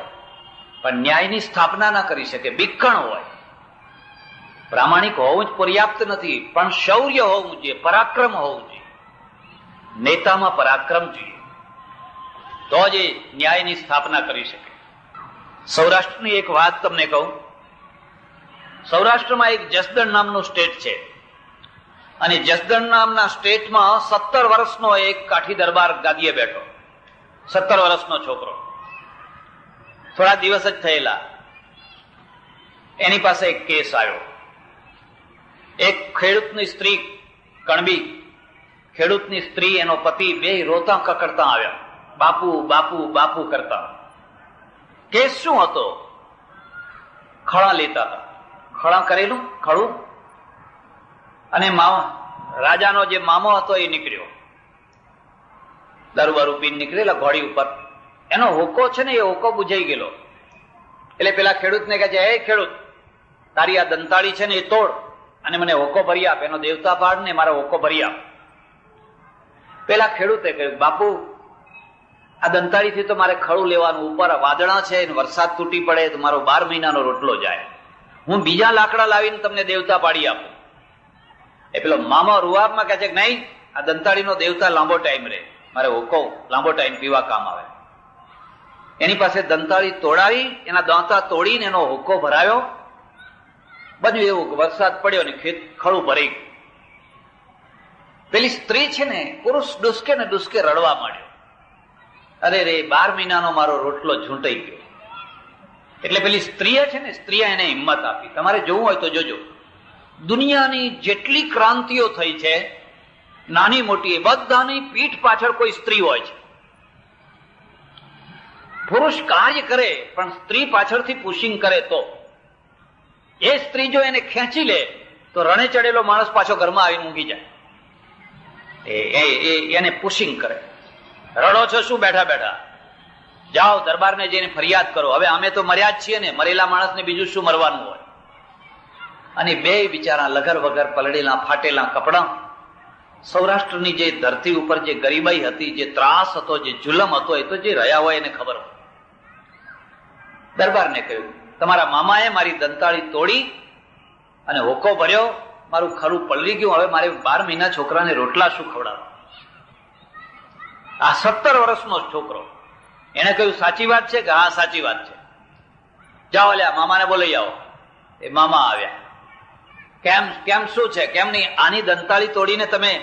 પણ ન્યાયની સ્થાપના ના કરી શકે, બીકણ હોય. પ્રામાણિક હોવું જ પર્યાપ્ત નથી, પણ શૌર્ય હોવું જોઈએ, પરાક્રમ હોવું જોઈએ. નેતામાં પરાક્રમ જોઈએ, તો જ એ ન્યાયની સ્થાપના કરી શકે. સૌરાષ્ટ્રની એક વાત તમને કહું. સૌરાષ્ટ્રમાં એક જસદણ નામનું સ્ટેટ છે, અને જસદણ નામના સ્ટેટમાં 17 વર્ષનો એક કાઠી દરબાર ગાદીએ બેઠો. 17 વર્ષનો છોકરો, થોડા દિવસ જ થયેલા. એની પાસે એક કેસ આવ્યો. એક ખેડૂતની સ્ત્રી કણબી ખેડૂતની સ્ત્રી, એનો પતિ બે રોતા કકડતા આવ્યા, બાપુ બાપુ બાપુ કરતા. કેસ શું હતો? ખળા લેતા હતા, ખળા કરેલું ખળું, અને રાજાનો જે મામો હતો એ નીકળ્યો, દારૂ બારૂ પીને નીકળેલા ઘોડી ઉપર. એનો હોકો છે ને, એ હોકો બુજાઈ ગયેલો. એટલે પેલા ખેડૂતને કહે છે, હે ખેડૂત, તારી આ દંતાળી છે ને એ તોડ અને મને હોકો ભરી આપ, એનો દેવતા પાડ ને મારો હોકો ભરી આપ. પેલા ખેડૂતે કહ્યું, બાપુ આ દંતાળીથી તો મારે ખડું લેવાનું, ઉપર વાદળા છે, વરસાદ તૂટી પડે તો મારો 12 મહિનાનો રોટલો જાય, હું બીજા લાકડા લાવીને તમને દેવતા પાડી આપું. એ પેલો મામા રૂઆબમાં કહે છે કે નહીં, આ દંતાળીનો દેવતા લાંબો ટાઈમ રહે, મારે હોકો લાંબો ટાઈમ પીવા કામ આવે. એની પાસે દંતાળી તોડાવી, એના દાંતા તોડીને એનો હોકો ભરાયો. બન્યું એવું કે વરસાદ પડ્યો ને ખેત ખડું ભરાઈ ગયું. પેલી સ્ત્રી છે ને, પુરુષ ડુસકે ને ડુસકે રડવા માંડ્યો, અરે રે 12 મહિનાનો મારો રોટલો ઝૂંટાઈ ગયો. એટલે પેલી સ્ત્રીએ છે ને, સ્ત્રીએ એને હિંમત આપી. તમારે જોવું હોય તો જોજો, દુનિયાની જેટલી ક્રાંતિઓ થઈ છે નાની મોટી, બધાની પીઠ પાછળ કોઈ સ્ત્રી હોય છે. પુરુષ કાર્ય કરે પણ સ્ત્રી પાછળથી પુશિંગ કરે તો એ સ્ત્રી જો એને ખેંચી લે તો રણે ચડેલો માણસ પાછો ઘરમાં આવીને ઊંઘી જાય. એને પુશિંગ કરે. રડો છો શું બેઠા બેઠા? જાઓ દરબારને જઈને ફરિયાદ કરો. હવે અમે તો મર્યા જ છીએ ને, મરેલા માણસને બીજું શું મરવાનું હોય? અને બે બિચારા લગર વગર પલળેલા ફાટેલા કપડા, સૌરાષ્ટ્રની જે ધરતી ઉપર જે ગરીબાઈ હતી, જે ત્રાસ હતો, જે જુલમ હતો, એ તો જે રહ્યા હોય એને ખબર હોય. દરબારને કહ્યું, તમારા મામાએ મારી દંતાળી તોડી અને હોકો ભર્યો, મારું ખરું પલળી ગયું, હવે મારે 12 મહિના છોકરાને રોટલા શું ખવડાવવા? આ 17 વર્ષનો છોકરો. એને કહ્યું સાચી વાત છે કે? હા સાચી વાત છે. જાઓ લ્યા મામાને બોલાઈ આવો. એ મામા આવ્યા. કેમ શું છે? કેમ નહીં? આની દંતાળી તોડીને તમે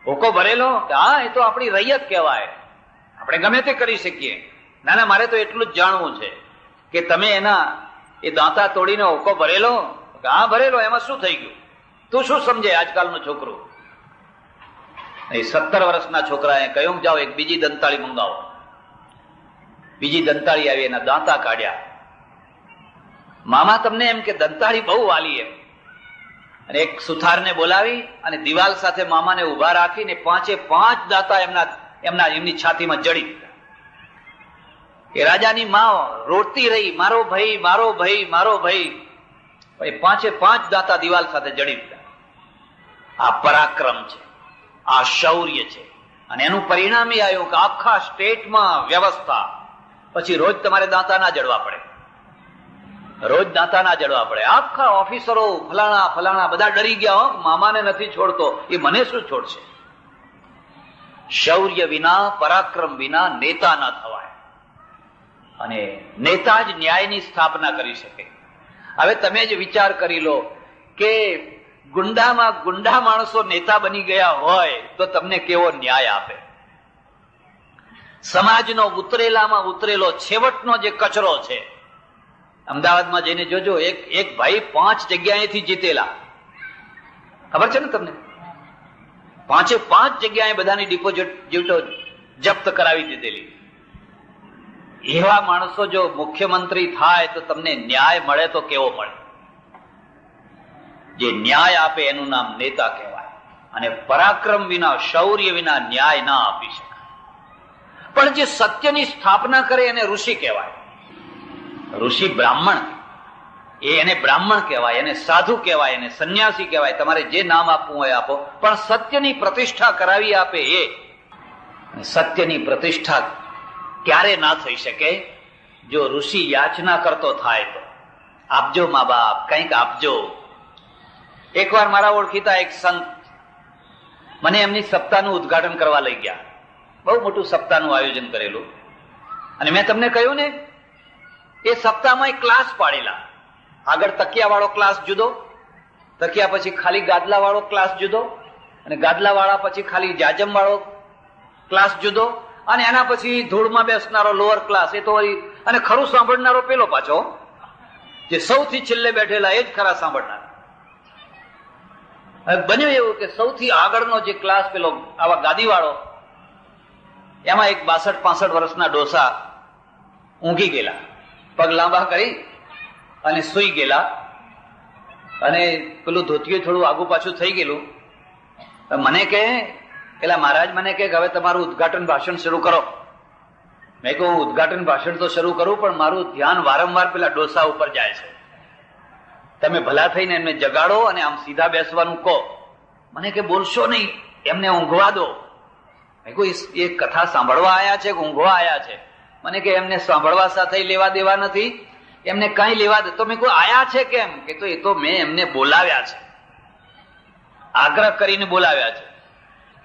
હોકો ભરેલો? હા, એ તો આપણી રૈયત કહેવાય, આપણે ગમે તે કરી શકીએ. ના ના, મારે તો એટલું જ જાણવું છે કે તમે એના એ દાંતા તોડીને હોકો ભરેલો? હા ભરેલો. એમાં શું થઈ ગયું? તું શું સમજે આજકાલનો છોકરો? એ 17 વર્ષના છોકરાએ કહ્યું, જાઓ એક બીજી દંતાળી મંગાવો. બીજી દંતાળી આવી, એના દાંતા કાઢ્યા. મામા તમને એમ કે દંતાળી બહુ વાલી એમ. અને એક સુથારને બોલાવી અને દિવાલ સાથે મામાને ઉભા રાખીને 5 દાંતા એમની છાતીમાં જડી દીધા. એ રાજાની માં રોતી રહી, મારો ભાઈ મારો ભાઈ મારો ભાઈ. 5 દાંતા દિવાલ સાથે જડી દીધા. આ પરાક્રમ છે, આ શૌર્ય છે. અને એનું પરિણામ એ આવ્યું કે આખા સ્ટેટમાં વ્યવસ્થા. પછી રોજ તમારે દાંતા ના જડવા પડે, રોજ દાંતા ના જડવા પડે. આખા ઓફિસરો ફલાણા ફલાણા બધા ડરી ગયા, મામાને નથી છોડતો, એ મને શું છોડશે? શૌર્ય વિના, પરાક્રમ વિના નેતા ના થવાય. અને નેતા જ ન્યાયની સ્થાપના કરી શકે. હવે તમે જ વિચાર કરી લો કે ગુંડામાં ગુંડા માણસો નેતા બની ગયા હોય તો તમને કેવો ન્યાય આપે? સમાજનો ઉતરેલામાં ઉતરેલો છેવટનો જે કચરો છે, અમદાવાદમાં જઈને જોજો, એક ભાઈ 5 જગ્યાએથી જીતેલા, ખબર છે ને તમને? 5 જગ્યાએ બધાની ડિપોઝિટો જપ્ત કરાવી દીધેલી. એવા માણસો જો મુખ્યમંત્રી થાય તો તમને ન્યાય મળે તો કેવો મળે? જે ન્યાય આપે એનું નામ નેતા કહેવાય. અને પરાક્રમ વિના, શૌર્ય વિના ન્યાય ના આપી શકાય. પણ જે સત્યની સ્થાપના કરે એને ઋષિ કહેવાય. ઋષિ બ્રાહ્મણ, એને બ્રાહ્મણ કહેવાય, એને સાધુ કહેવાય, એને સંન્યાસી કહેવાય. તમારે જે નામ આપવું હોય આપો, પણ સત્યની પ્રતિષ્ઠા કરાવી આપે એ. સત્યની પ્રતિષ્ઠા ક્યારે ના થઈ શકે? જો ઋષિ યાચના કરતો થાય તો. આપજો મા બાપ, કંઈક આપજો. એકવાર મારા ઓળખીતા એક સંત મને એમની સપ્તાહનું ઉદ્ઘાટન કરવા લઈ ગયા. બહુ મોટું સપ્તાહનું આયોજન કરેલું. અને મેં તમને કહ્યું ને, એ સપ્તાહમાં એક ક્લાસ પાડેલા. આગળ તકિયા વાળો ક્લાસ જુદો, તકિયા પછી ખાલી ગાદલા વાળો ક્લાસ જુદો, અને ગાદલા વાળા પછી ખાલી જાજમ વાળો ક્લાસ જુદો, અને એના પછી ધૂળમાં બેસનારો લોઅર ક્લાસ. એ તો અને ખરું સાંભળનારો પેલો પાછો, જે સૌથી છેલ્લે બેઠેલા એ જ ખરા સાંભળનાર. હવે બન્યું એવું કે સૌથી આગળનો જે ક્લાસ પેલો આવા ગાદીવાળો, એમાં એક 62-65 વર્ષના ડોસા ઊંઘી ગયેલા, પગ લાંબા કરી અને સુઈ ગયેલા, અને પેલું ધોતિયું થોડું આગુ પાછું થઈ ગયેલું. મને કહે, પેલા મહારાજ મને કહે હવે તમારું ઉદઘાટન ભાષણ શરૂ કરો. મેં કહું ઉદઘાટન ભાષણ તો શરૂ કરું, પણ મારું ધ્યાન વારંવાર પેલા ડોસા ઉપર જાય છે. તમે ભલા થઈને એમને જગાડો અને આમ સીધા બેસવાનું કહો. મને કે બોલશો નહીં, એમને ઊંઘવા દો. મેં કહું એ કથા સાંભળવા આયા છે કે ઊંઘવા આયા છે? મને કે એમને સાંભળવા સાથે લેવા દેવા નથી, એમને કઈ લેવા દે. તો મેં કહું આયા છે કેમ? કે તો એ તો મેં એમને બોલાવ્યા છે, આગ્રહ કરીને બોલાવ્યા છે.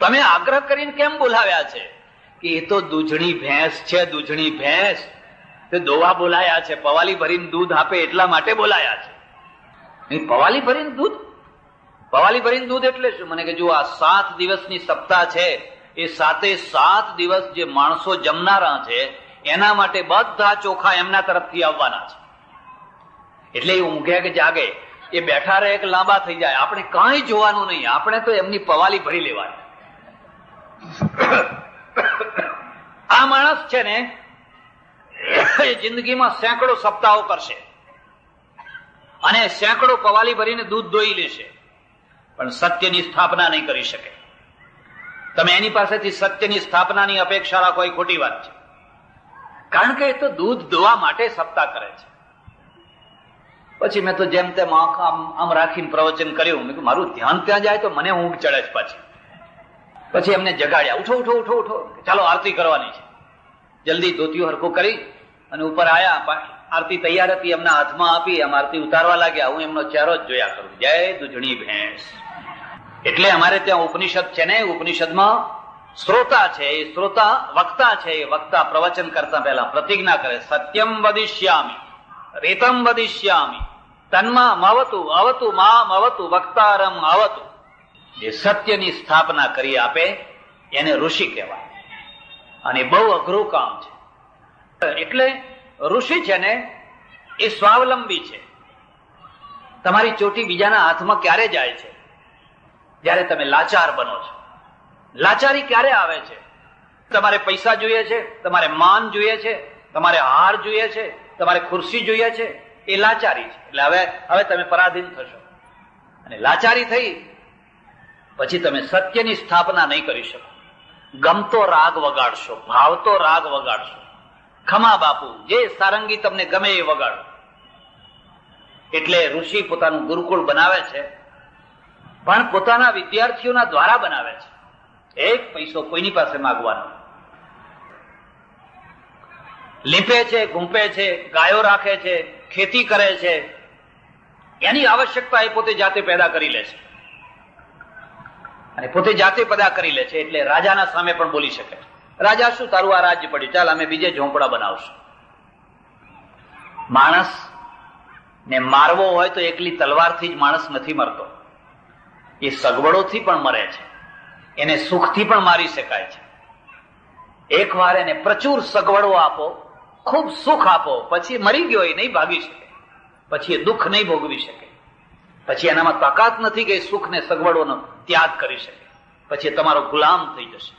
તમે આગ્રહ કરીને કેમ બોલાવ્યા છે? કે એ તો દૂધણી ભેંસ છે, દૂધણી ભેંસ. તે દોવા બોલાયા છે, પવાલી ભરીને દૂધ આપે એટલા માટે બોલાયા છે. નહીં, પવાલી ભરીને દૂધ? પવાલી ભરીને દૂધ એટલે શું? મને કે જો આ 7 દિવસની સપ્તાહ છે, એ 7 દિવસ જે માણસો જમનારા છે એના માટે બધા ચોખા એમના તરફથી આવવાના છે. એટલે એ ઊંઘે કે જાગે, એ બેઠા રહે કે લાંબા થઈ જાય, આપણે કાંઈ જોવાનું નહીં, આપણે તો એમની પવાલી ભરી લેવાની. આ માણસ છે ને એ જિંદગીમાં સેંકડો સપ્તાહો કરશે અને સેંકડો પવાલી ભરીને દૂધ દોઈ લેશે, પણ સત્યની સ્થાપના નહીં કરી શકે. તમે એની પાસેથી સત્યની સ્થાપનાની અપેક્ષા રાખો એ ખોટી વાત છે. કારણ કે એ તો દૂધ દોવા માટે સપ્તાહ કરે છે. પછી મેં તો જેમ તેમ આમ રાખીને પ્રવચન કર્યું. મેં મારું ધ્યાન ત્યાં જાય તો મને ઊંઘ ચડે છે. પછી એમને જગાડ્યા, ઉઠો ઉઠો ઉઠો ઉઠો, ચાલો આરતી કરવાની છે. જલ્દી ધોતિયું હરખું કરી અને ઉપર આયા. આરતી તૈયાર હતી, એમના હાથમાં આપી, આમ આરતી ઉતારવા લાગ્યા. હું એમનો ચહેરો જ જોયા કરું, જય દૂધણી ભેંસ. એટલે અમારે ત્યાં ઉપનિષદ છે ને, ઉપનિષદમાં શ્રોતા છે, એ શ્રોતા વક્તા છે. એ વક્તા પ્રવચન કરતા પહેલા પ્રતિજ્ઞા કરે, સત્યમ વદિષ્યામિ રેતમ વદિષ્યામિ તન્મા મવતુ અવતુ મામ અવતુ વક્તારમ અવતુ. જે સત્યની સ્થાપના કરી આપે એને ઋષિ કહેવાય, અને બહુ અઘરું કામ છે. એટલે ઋષિ છે ને એ સ્વાવલંબી છે. તમારી ચોટી બીજાના હાથમાં ક્યારે જાય છે? જ્યારે તમે લાચાર બનો છો. લાચારી ક્યારે આવે છે? તમારે પૈસા જોઈએ છે, તમારે માન જોઈએ છે, તમારે હાર જોઈએ છે, તમારે ખુરશી જોઈએ છે, એ લાચારી છે. એટલે હવે તમે પરાધીન થશો, અને લાચારી થઈ પછી તમે સત્યની સ્થાપના નહીં કરી શકો. ગમતો રાગ વગાડશો, ભાવતો રાગ વગાડશો, ખમા બાપુ, જે સારંગી તમને ગમે એ વગાડો. એટલે ઋષિ પોતાનું ગુરુકુળ બનાવે છે, પણ પોતાના વિદ્યાર્થીઓના દ્વારા બનાવે છે. એક પૈસો કોઈની પાસે માગવાનો. લીપે છે, ઘૂંપે છે, ગાયો રાખે છે, ખેતી કરે છે, એની આવશ્યકતા એ પોતે જાતે પેદા કરી લે છે, અને પોતે જાતે પેદા કરી લે છે. એટલે રાજાના સામે પણ બોલી શકે. રાજા, શું તારું આ રાજ્ય પડ્યું, ચાલ અમે બીજે ઝોંપડા બનાવશું. માણસ ને મારવો હોય તો એકલી તલવારથી જ માણસ નથી મરતો, એ સગવડોથી પણ મરે છે. એને સુખથી પણ મારી શકાય છે. એકવાર એને પ્રચુર સગવડો આપો, ખૂબ સુખ આપો, પછી મરી ગયો એ નહીં ભાગી શકે, પછી એ દુઃખ નહીં ભોગવી શકે, પછી એનામાં તાકાત નથી કે સુખ ને સગવડોનો ત્યાગ કરી શકે, પછી એ તમારો ગુલામ થઈ જશે.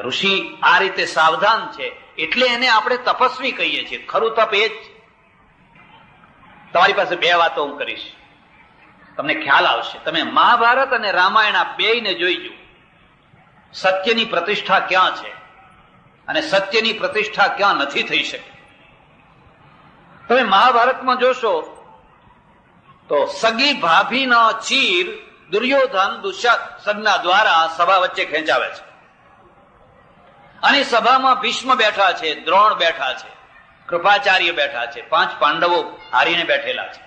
ઋષિ આ રીતે સાવધાન છે, એટલે એને આપણે તપસ્વી કહીએ છીએ. ખરું તપ એ જ છે. તમારી પાસે 2 વાતો હું કરીશ, તમને ખ્યાલ આવશે. તમે મહાભારત અને રામાયણ આ બેયને જોઈજો. સત્યની પ્રતિષ્ઠા ક્યાં છે અને સત્યની પ્રતિષ્ઠા ક્યાં નથી થઈ શકે. તમે મહાભારતમાં જોશો તો સગી ભાભીનો ચીર દુર્યોધન દુશાસનના દ્વારા સભા વચ્ચે ખેંચાવે છે, અને સભામાં ભીષ્મ બેઠા છે, દ્રોણ બેઠા છે, કૃપાચાર્ય બેઠા છે, 5 પાંડવો હારીને બેઠેલા છે,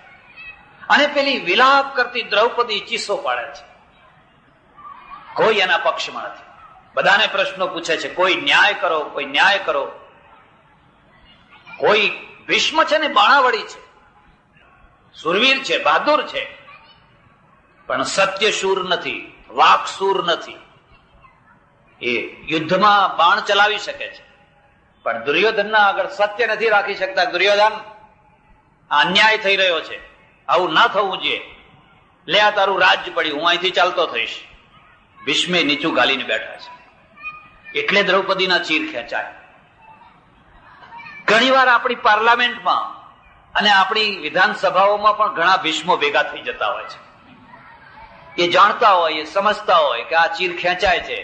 અને પેલી વિલાપ કરતી દ્રૌપદી ચીસો પાડે છે. કોઈ એના પક્ષમાં નથી. બધાને પ્રશ્નો પૂછે છે, કોઈ ન્યાય કરો, કોઈ ન્યાય કરો. કોઈ ભીષ્મ છે ને બાણાવળી છે, સુરવીર છે, બહાદુર છે, પણ સત્યશૂર નથી, વાકશૂર નથી. એ યુદ્ધમાં બાણ ચલાવી શકે છે, પણ દુર્યોધનના આગળ સત્ય નથી રાખી શકતા. દુર્યોધન, અન્યાય થઈ રહ્યો છે, આવું ના થવું જોઈએ. લે આ તારું રાજ પડ્યું, હું અહીંથી ચાલતો થઈશ. ભીષ્મે નીચું ગાલીને બેઠા છે. એટલે દ્રૌપદીના ચીર ખેંચાય. ઘણી વાર આપણી પાર્લામેન્ટમાં અને આપણી વિધાનસભાઓમાં પણ ઘણા ભીષ્મો ભેગા થઈ જતા હોય છે. એ જાણતા હોય, એ સમજતા હોય કે આ ચીર ખેંચાય છે,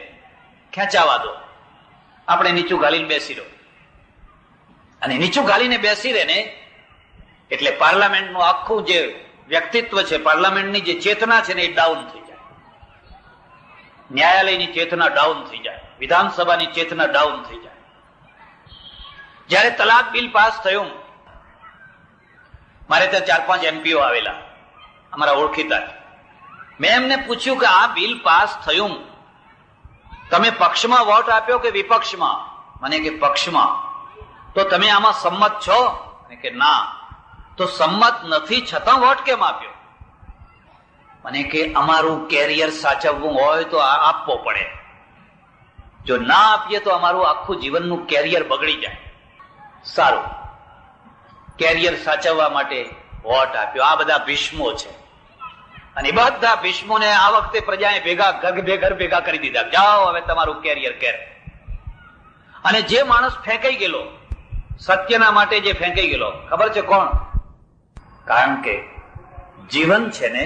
ખેંચાવા દો, આપણે નીચું ગાલીને બેસી રહો. અને નીચું ગાલીને બેસી રહે ને એટલે પાર્લામેન્ટનું આખું જે વ્યક્તિત્વ છે, પાર્લામેન્ટની જે ચેતના છે ને એ ડાઉન થઈ જાય. ન્યાયાલયની ચેતના ડાઉન થઈ જાય, વિધાનસભાની ચેતના ડાઉન થઈ જાય. જયારે તલાક બિલ પાસ થયું, મારે ત્યાં 4-5 એમપીઓ આવેલા, અમારા ઓળખીતા. મેં એમને પૂછ્યું કે આ બિલ પાસ થયું, તમે પક્ષમાં વોટ આપ્યો કે વિપક્ષમાં? મને કે પક્ષમાં. તો તમે આમાં સંમત છો? કે ના. તો સંમત નથી છતાં વોટ કેમ આપ્યો? મને કે અમારું કેરિયર સાચવવું હોય તો આ આપવો પડે, જો ના આપીએ તો અમારું આખું જીવનનું કેરિયર બગડી જાય. સારું, કેરિયર સાચવવા માટે વોટ આપ્યો. આ બધા ભીષ્મો છે. અને બધા ભીષ્મોને આ વખતે પ્રજાએ ઘર ભેગા કરી દીધા. જાઓ હવે તમારું કેરિયર કેર. અને જે માણસ ફેંકાઈ ગયેલો, સત્યના માટે જે ફેંકાઈ ગયેલો, ખબર છે કોણ? કારણ કે જીવન છે ને,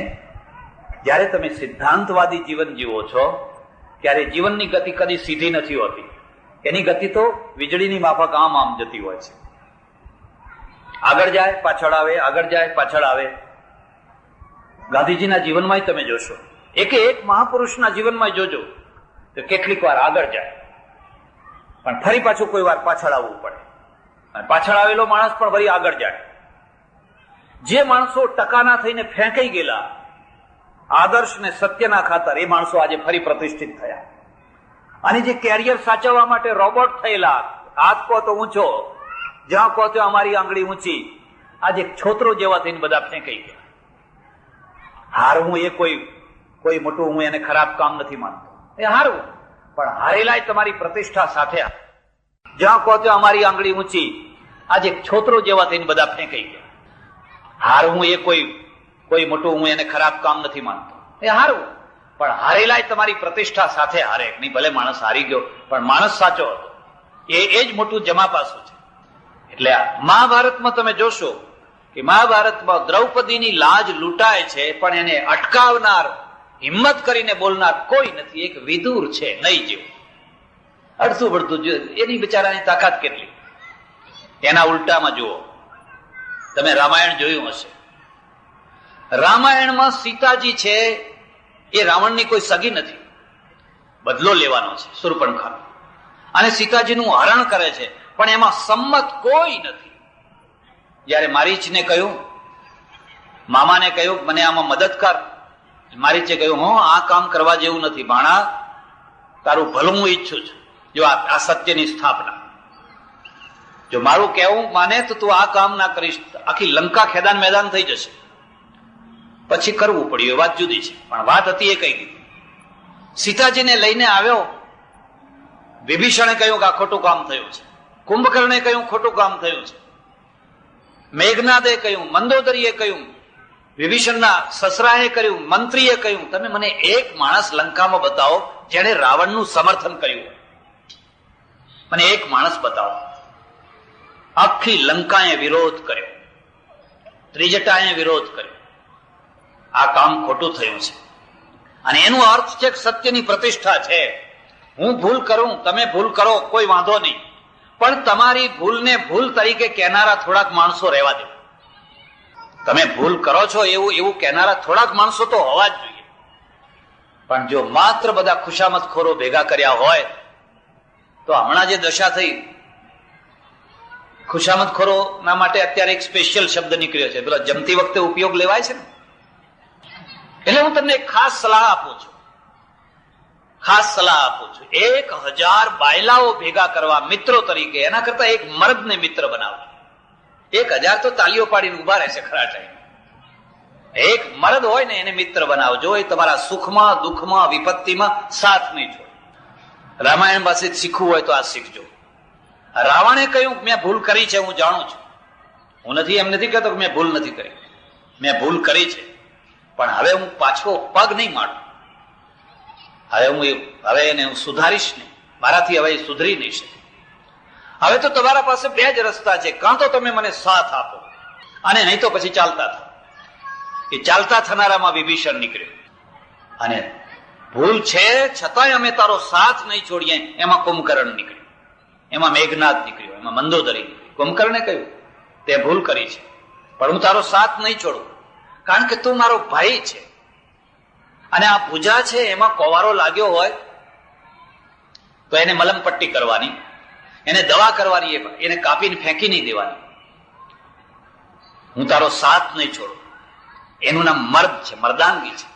જયારે તમે સિદ્ધાંતવાદી જીવન જીવો છો ત્યારે જીવનની ગતિ કદી સીધી નથી હોતી. એની ગતિ તો વીજળીની માફક આમ જતી હોય છે. આગળ જાય પાછળ આવે, આગળ જાય પાછળ આવે. ગાંધીજીના જીવનમાં તમે જોશો, એક મહાપુરુષના જીવનમાં જોજો તો કેટલીક વાર આગળ જાય પણ ફરી પાછું કોઈ વાર પાછળ આવવું પડે, અને પાછળ આવેલો માણસ પણ ફરી આગળ જાય. જે માણસો ટકાના થઈને ફેંકાઈ ગયેલા આદર્શ ને સત્યના ખાતર, એ માણસો આજે ફરી પ્રતિષ્ઠિત થયા. અને જે કેરિયર સાચવવા માટે રોબોટ થયેલા, હાથ કહો તો ઊંચો, જ્યાં કહો તો અમારી આંગળી ઊંચી, આજે છોતરો જેવા થઈને બધા ફેંકાઈ ગયા. હારવું એ કોઈ મોટું, હું એને ખરાબ કામ નથી માનતો, એ હારવું, પણ હારેલા તમારી પ્રતિષ્ઠા સાથે, જ્યાં કહો તો અમારી આંગળી ઊંચી, આજે છોતરો જેવા થઈને બધા ફેંકાઈ ગયા. હારવું એ કોઈ મોટું, હું એને ખરાબ કામ નથી માનતો, એ હારવું, પણ હારેલા તમારી પ્રતિષ્ઠા સાથે હારે. નહીં, ભલે માણસ હારી ગયો પણ માણસ સાચો હતો, એ જ મોટું જમા પાસું છે. એટલે મહાભારતમાં તમે જોશો કે મહાભારતમાં દ્રૌપદીની લાજ લૂંટાય છે, પણ એને અટકાવનાર, હિંમત કરીને બોલનાર કોઈ નથી. એક વિદુર છે, નહીં જેવું, અડધું બડધું, એની બિચારાની તાકાત કેટલી. એના ઉલટામાં જુઓ, તમે રામાયણ જોયું હશે. રામાયણમાં સીતાજી છે એ રાવણની કોઈ સગી નથી, બદલો લેવાનો છે શૂર્પણખા, અને સીતાજીનું હરણ કરે છે, પણ એમાં સંમત કોઈ નથી. જયારે મારીચને કહ્યું, મામાને કહ્યું મને આમાં મદદ કર, મારીચે કહ્યું હું આ કામ કરવા જેવું નથી, ભાણા તારું ભલું હું ઈચ્છું છું, જો આ સત્યની સ્થાપના, જો મારું કહેવું માને તો તું આ કામ ના કરીશ, આખી લંકા ખેદાન મેદાન થઈ જશે. પછી કરવું પડ્યું, એ વાત જુદી છે, પણ વાત હતી એ કઈ દીધી. સીતાજીને લઈને આવ્યો, વિભીષણે કહ્યું કે આ ખોટું કામ થયું છે, કુંભકર્ણે કહ્યું ખોટું કામ થયું છે, મેઘનાદે કહ્યું, મંદોદરીએ કહ્યું, વિભીષણના સસરાએ કહ્યું, મંત્રીએ કહ્યું, તમે મને એક માણસ લંકામાં બતાવો જેણે રાવણનું સમર્થન કર્યું, મને એક માણસ બતાવો. આખી લંકાએ વિરોધ કર્યો, ત્રિજટાએ વિરોધ કર્યો. આ કામ ખોટું થયું છે, અને એનો અર્થ છે કે સત્યની પ્રતિષ્ઠા છે. હું ભૂલ કરું, તમે ભૂલ કરો, કોઈ વાંધો નહીં, પણ તમારી ભૂલને ભૂલ તરીકે કહેનારા થોડાક માણસો રહેવા દો. તમે ભૂલ કરો છો એવું કહેનારા થોડાક માણસો તો હોવા જ જોઈએ. પણ જો માત્ર બધા ખુશામતખોરો ભેગા કર્યા હોય તો હમણાં જે દશા થઈ, ખુશામતખોરો ના માટે અત્યારે એક સ્પેશિયલ શબ્દ નીકળ્યો છે, પેલા જમતી વખતે ઉપયોગ લેવાય છે ને. એટલે હું તમને એક ખાસ સલાહ આપું છું, 1000 બાયલાઓ ભેગા કરવા મિત્રો તરીકે, એના કરતા એક મર્દને મિત્ર બનાવો. 1000 તો તાલીઓ પાડીને ઉભા રહેશે ખરા ટાઈમ. એક મર્દ હોય ને એને મિત્ર બનાવજો, એ તમારા સુખમાં, દુઃખમાં, વિપત્તિમાં સાથ નહીં છોડે. રામાયણ પાસે શીખવું હોય તો આ શીખજો. રાવણે કહ્યું મેં ભૂલ કરી છે, હું જાણું છું, હું એમ નથી કહેતો કે મેં ભૂલ નથી કરી, મેં ભૂલ કરી છે, પણ હવે હું પાછો પગ નહીં મારું. હવે એને હું સુધારીશ નહીં. મારાથી હવે સુધરી નહીં શકે. હવે તો તમારા પાસે બે જ રસ્તા છે. કાં તો તમે મને સાથ આપો અને નહીં તો પછી ચાલતા થાઓ. એ ચાલતા થનારામાં વિભીષણ નીકળ્યો. અને ભૂલ છે છતાંય અમે તારો સાથ નહીં છોડીએ એમાં કુંભકર્ણ નીકળ્યો, એમાં મેઘનાદ નીકળ્યો, એમાં મંદોદરી નીકળી. કુંભકર્ણે કહ્યું તે ભૂલ કરી છે પણ હું તારો સાથ નહીં છોડું, કારણ કે તું મારો ભાઈ છે. અને આ પૂજા છે એમાં કોવારો લાગ્યો હોય તો એને મલમપટ્ટી કરવાની, એને દવા કરવાની, એને કાપીને ફેંકી નહીં દેવાની. હું તારો સાથ નહીં છોડું. એનું નામ મર્દ છે, મર્દાંગી છે.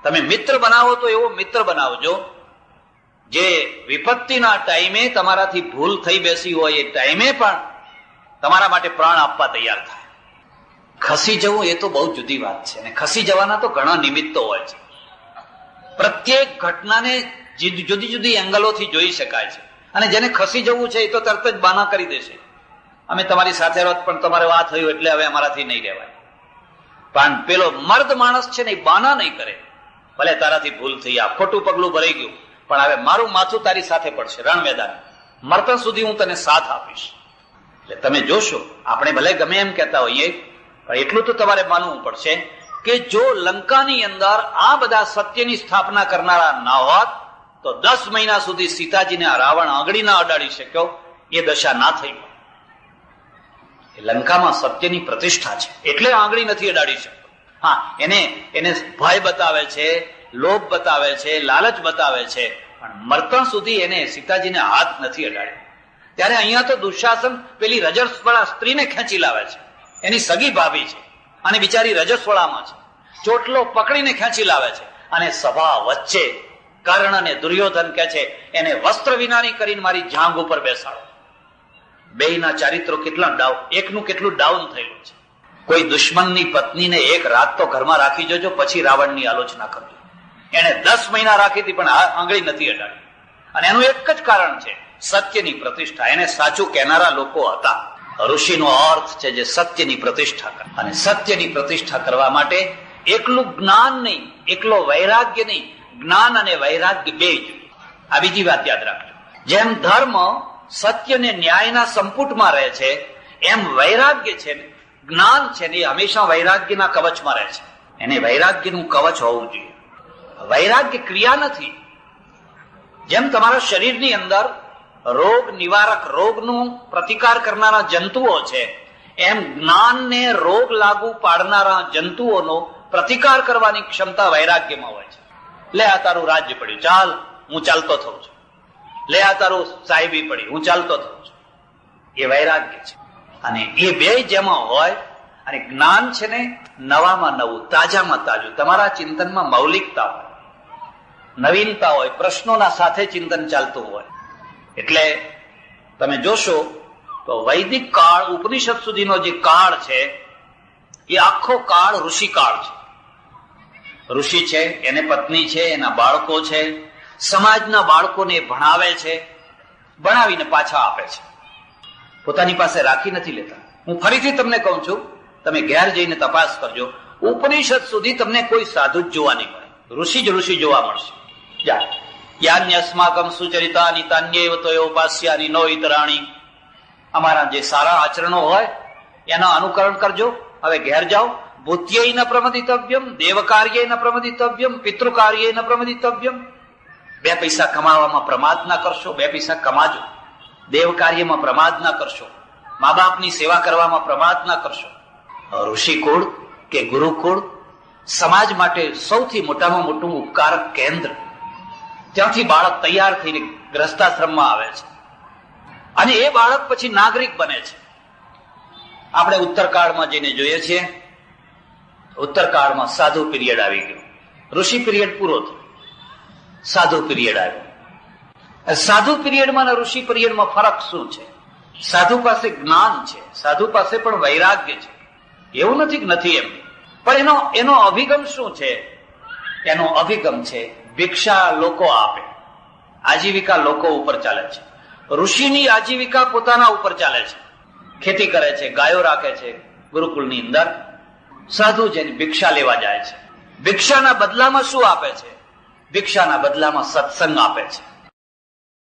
તમે મિત્ર બનાવો તો એવો મિત્ર બનાવજો જે વિપત્તિના ટાઈમે તમારાથી ભૂલ થઈ બેસી હોય એ ટાઈમે પણ તમારા માટે પ્રાણ આપવા તૈયાર થાય. ખસી જવું એ તો બહુ જુદી વાત છે. અને ખસી જવાના તો ઘણા નિમિત્તો હોય છે. પ્રત્યેક ઘટનાને જુદી જુદી એંગલોથી જોઈ શકાય છે. અને જેને ખસી જવું છે એ તો તરત જ બાના કરી દેશે, અમે તમારી સાથે રોત પણ તમારે વાત થયું એટલે હવે અમારાથી નહીં રહેવાય. પણ પેલો મર્દ માણસ છે ને એ બાના નહીં કરે. ભલે તારાથી ભૂલ થઈ, આ ખોટું પગલું ભરાઈ ગયું, પણ હવે મારું માથું તારી સાથે પડશે રણ મેદાન. મરતા સુધી હું તને સાથ આપીશ. એટલે તમે જોશો, આપણે ભલે ગમે એમ કહેતા હોઈએ પણ એટલું તો તમારે માનવું પડશે કે જો લંકાની અંદર આ બધા સત્યની સ્થાપના કરનારા ના હોત તો 10 મહિના સુધી સીતાજીને આ રાવણ આંગળી ના અડાડી શક્યો, એ દશા ના થઈ. લંકામાં સત્યની પ્રતિષ્ઠા છે એટલે આંગળી નથી અડાડી શકતો. હા, એને ભય બતાવે છે, લોભ બતાવે છે, લાલચ બતાવે છે, પણ મરતા સુધી એને સીતાજીને હાથ નથી અડાડ્યો. ત્યારે અહીંયા તો દુશાસન પેલી રજસ્વળા સ્ત્રીને ખેંચી લાવે છે, એની સગી ભાભી છે અને બિચારી રજસ્વળામાં છે. ચોટલો પકડીને ખેંચી લાવે છે અને સભા વચ્ચે કર્ણ અને દુર્યોધન કહે છે એને વસ્ત્ર વિનાની કરીને મારી જાંઘ ઉપર બેસાડો. બેયના ચારિત્રો કેટલા એકનું કેટલું ડાઉન થયેલું છે. કોઈ દુશ્મનની પત્નીને એક રાત તો ઘરમાં રાખી જોજો, પછી રાવણની આલોચના કરજો. એને 10 મહિના રાખી હતી પણ આંગળી નથી અડાડી. અને એનું એક જ કારણ છે સત્યની પ્રતિષ્ઠા. એને સાચું કહેનારા લોકો હતા. ઋષિનો અર્થ છે જે સત્યની પ્રતિષ્ઠા કરે. અને સત્યની પ્રતિષ્ઠા કરવા માટે એકલું જ્ઞાન નહીં, એકલો વૈરાગ્ય નહીં, જ્ઞાન અને વૈરાગ્ય બે જ. આ બીજી વાત યાદ રાખજો. જેમ ધર્મ સત્ય ને ન્યાયના સંપુટમાં રહે છે, એમ વૈરાગ્ય છે, જ્ઞાન છે ને હંમેશા વૈરાગ્યના કવચમાં રહે છે. એને વૈરાગ્યનું કવચ હોવું જોઈએ. વૈરાગ્ય ક્રિયા નથી. જેમ તમારા શરીરની અંદર રોગ નિવારક, રોગનું પ્રતિકાર કરનારા જંતુઓ છે, એમ જ્ઞાનને રોગ લાગુ પાડનારા જંતુઓનો પ્રતિકાર કરવાની ક્ષમતા વૈરાગ્યમાં હોય છે. લે આ તારું રાજ્ય પડ્યું, ચાલ હું ચાલતો થઉં છું. લે આ તારું સાહેબી પડી, હું ચાલતો થઉં છું. એ વૈરાગ્ય છે. અને એ બે જેમાં હોય, અને જ્ઞાન છે ને નવામાં નવું, તાજામાં તાજું, તમારા ચિંતનમાં મૌલિકતા હોય, નવીનતા હોય, પ્રશ્નોના સાથે ચિંતન ચાલતું હોય. એટલે તમે જોશો તો વૈદિક કાળ ઉપનિષદ સુધીનો જે કાળ છે એ આખો કાળ ઋષિ કાળ છે. ઋષિ છે, એને પત્ની છે, એના બાળકો છે, સમાજના બાળકોને ભણાવે છે, ભણાવીને પાછા આપે છે, પોતાની પાસે રાખી નથી લેતા. હું ફરીથી તમને કહું છું, તમે ઘેર જઈને તપાસ કરજો, ઉપનિષદ સુધી તમને કોઈ સાધુ જ જોવા નહીં મળે, ઋષિ જ ઋષિ જોવા મળશે. યાન્યસ્માકમ સુચરિતાની તાન્યૈવ તયો ઉપાસ્યાની નો ઇતરાણી. અમારા જે સારા આચરણો હોય એના અનુકરણ કરજો. હવે ઘેર જાઓ. ભૂત્યૈ ન પ્રમદિતવ્યમ, દેવકાર્યૈ ન પ્રમદિતવ્યમ, પિતૃકાર્યૈ ન પ્રમદિતવ્યમ. 2 પૈસા કમાવામાં પ્રમાદ ના કરશો, 2 પૈસા કમાજો. દેવ કાર્યમાં પ્રમાદ ના કરશો, મા બાપની સેવા કરવામાં પ્રમાદ ના કરશો. ઋષિકુળ કે ગુરુકુળ સમાજ માટે સૌથી મોટામાં મોટું ઉપકારક કેન્દ્ર. ત્યાંથી બાળક તૈયાર થઈને ગ્રસ્તાશ્રમમાં આવે છે અને એ બાળક પછી નાગરિક બને છે. આપણે ઉત્તરકાળમાં જઈને જોઈએ છીએ, ઉત્તરકાળમાં સાધુ પીરિયડ આવી ગયો, ઋષિ પીરિયડ પૂરો થયો, સાધુ પીરિયડ આવ્યો. સાધુ પીરિયડમાં અને ઋષિ પીરિયડમાં ફરક શું છે? સાધુ પાસે જ્ઞાન છે, સાધુ પાસે પણ વૈરાગ્ય છે. એવું નથી એમ, પણ એનો અભિગમ શું છે? એનો અભિગમ છે ભિક્ષા લોકો આપે, આજીવિકા લોકો ઉપર ચાલે છે. ઋષિની આજીવિકા પોતાના ઉપર ચાલે છે, ખેતી કરે છે, ગાયો રાખે છે ગુરુકુળની અંદર. સાધુ જેની ભિક્ષા લેવા જાય છે, ભિક્ષાના બદલામાં શું આપે છે? ભિક્ષાના બદલામાં સત્સંગ આપે છે.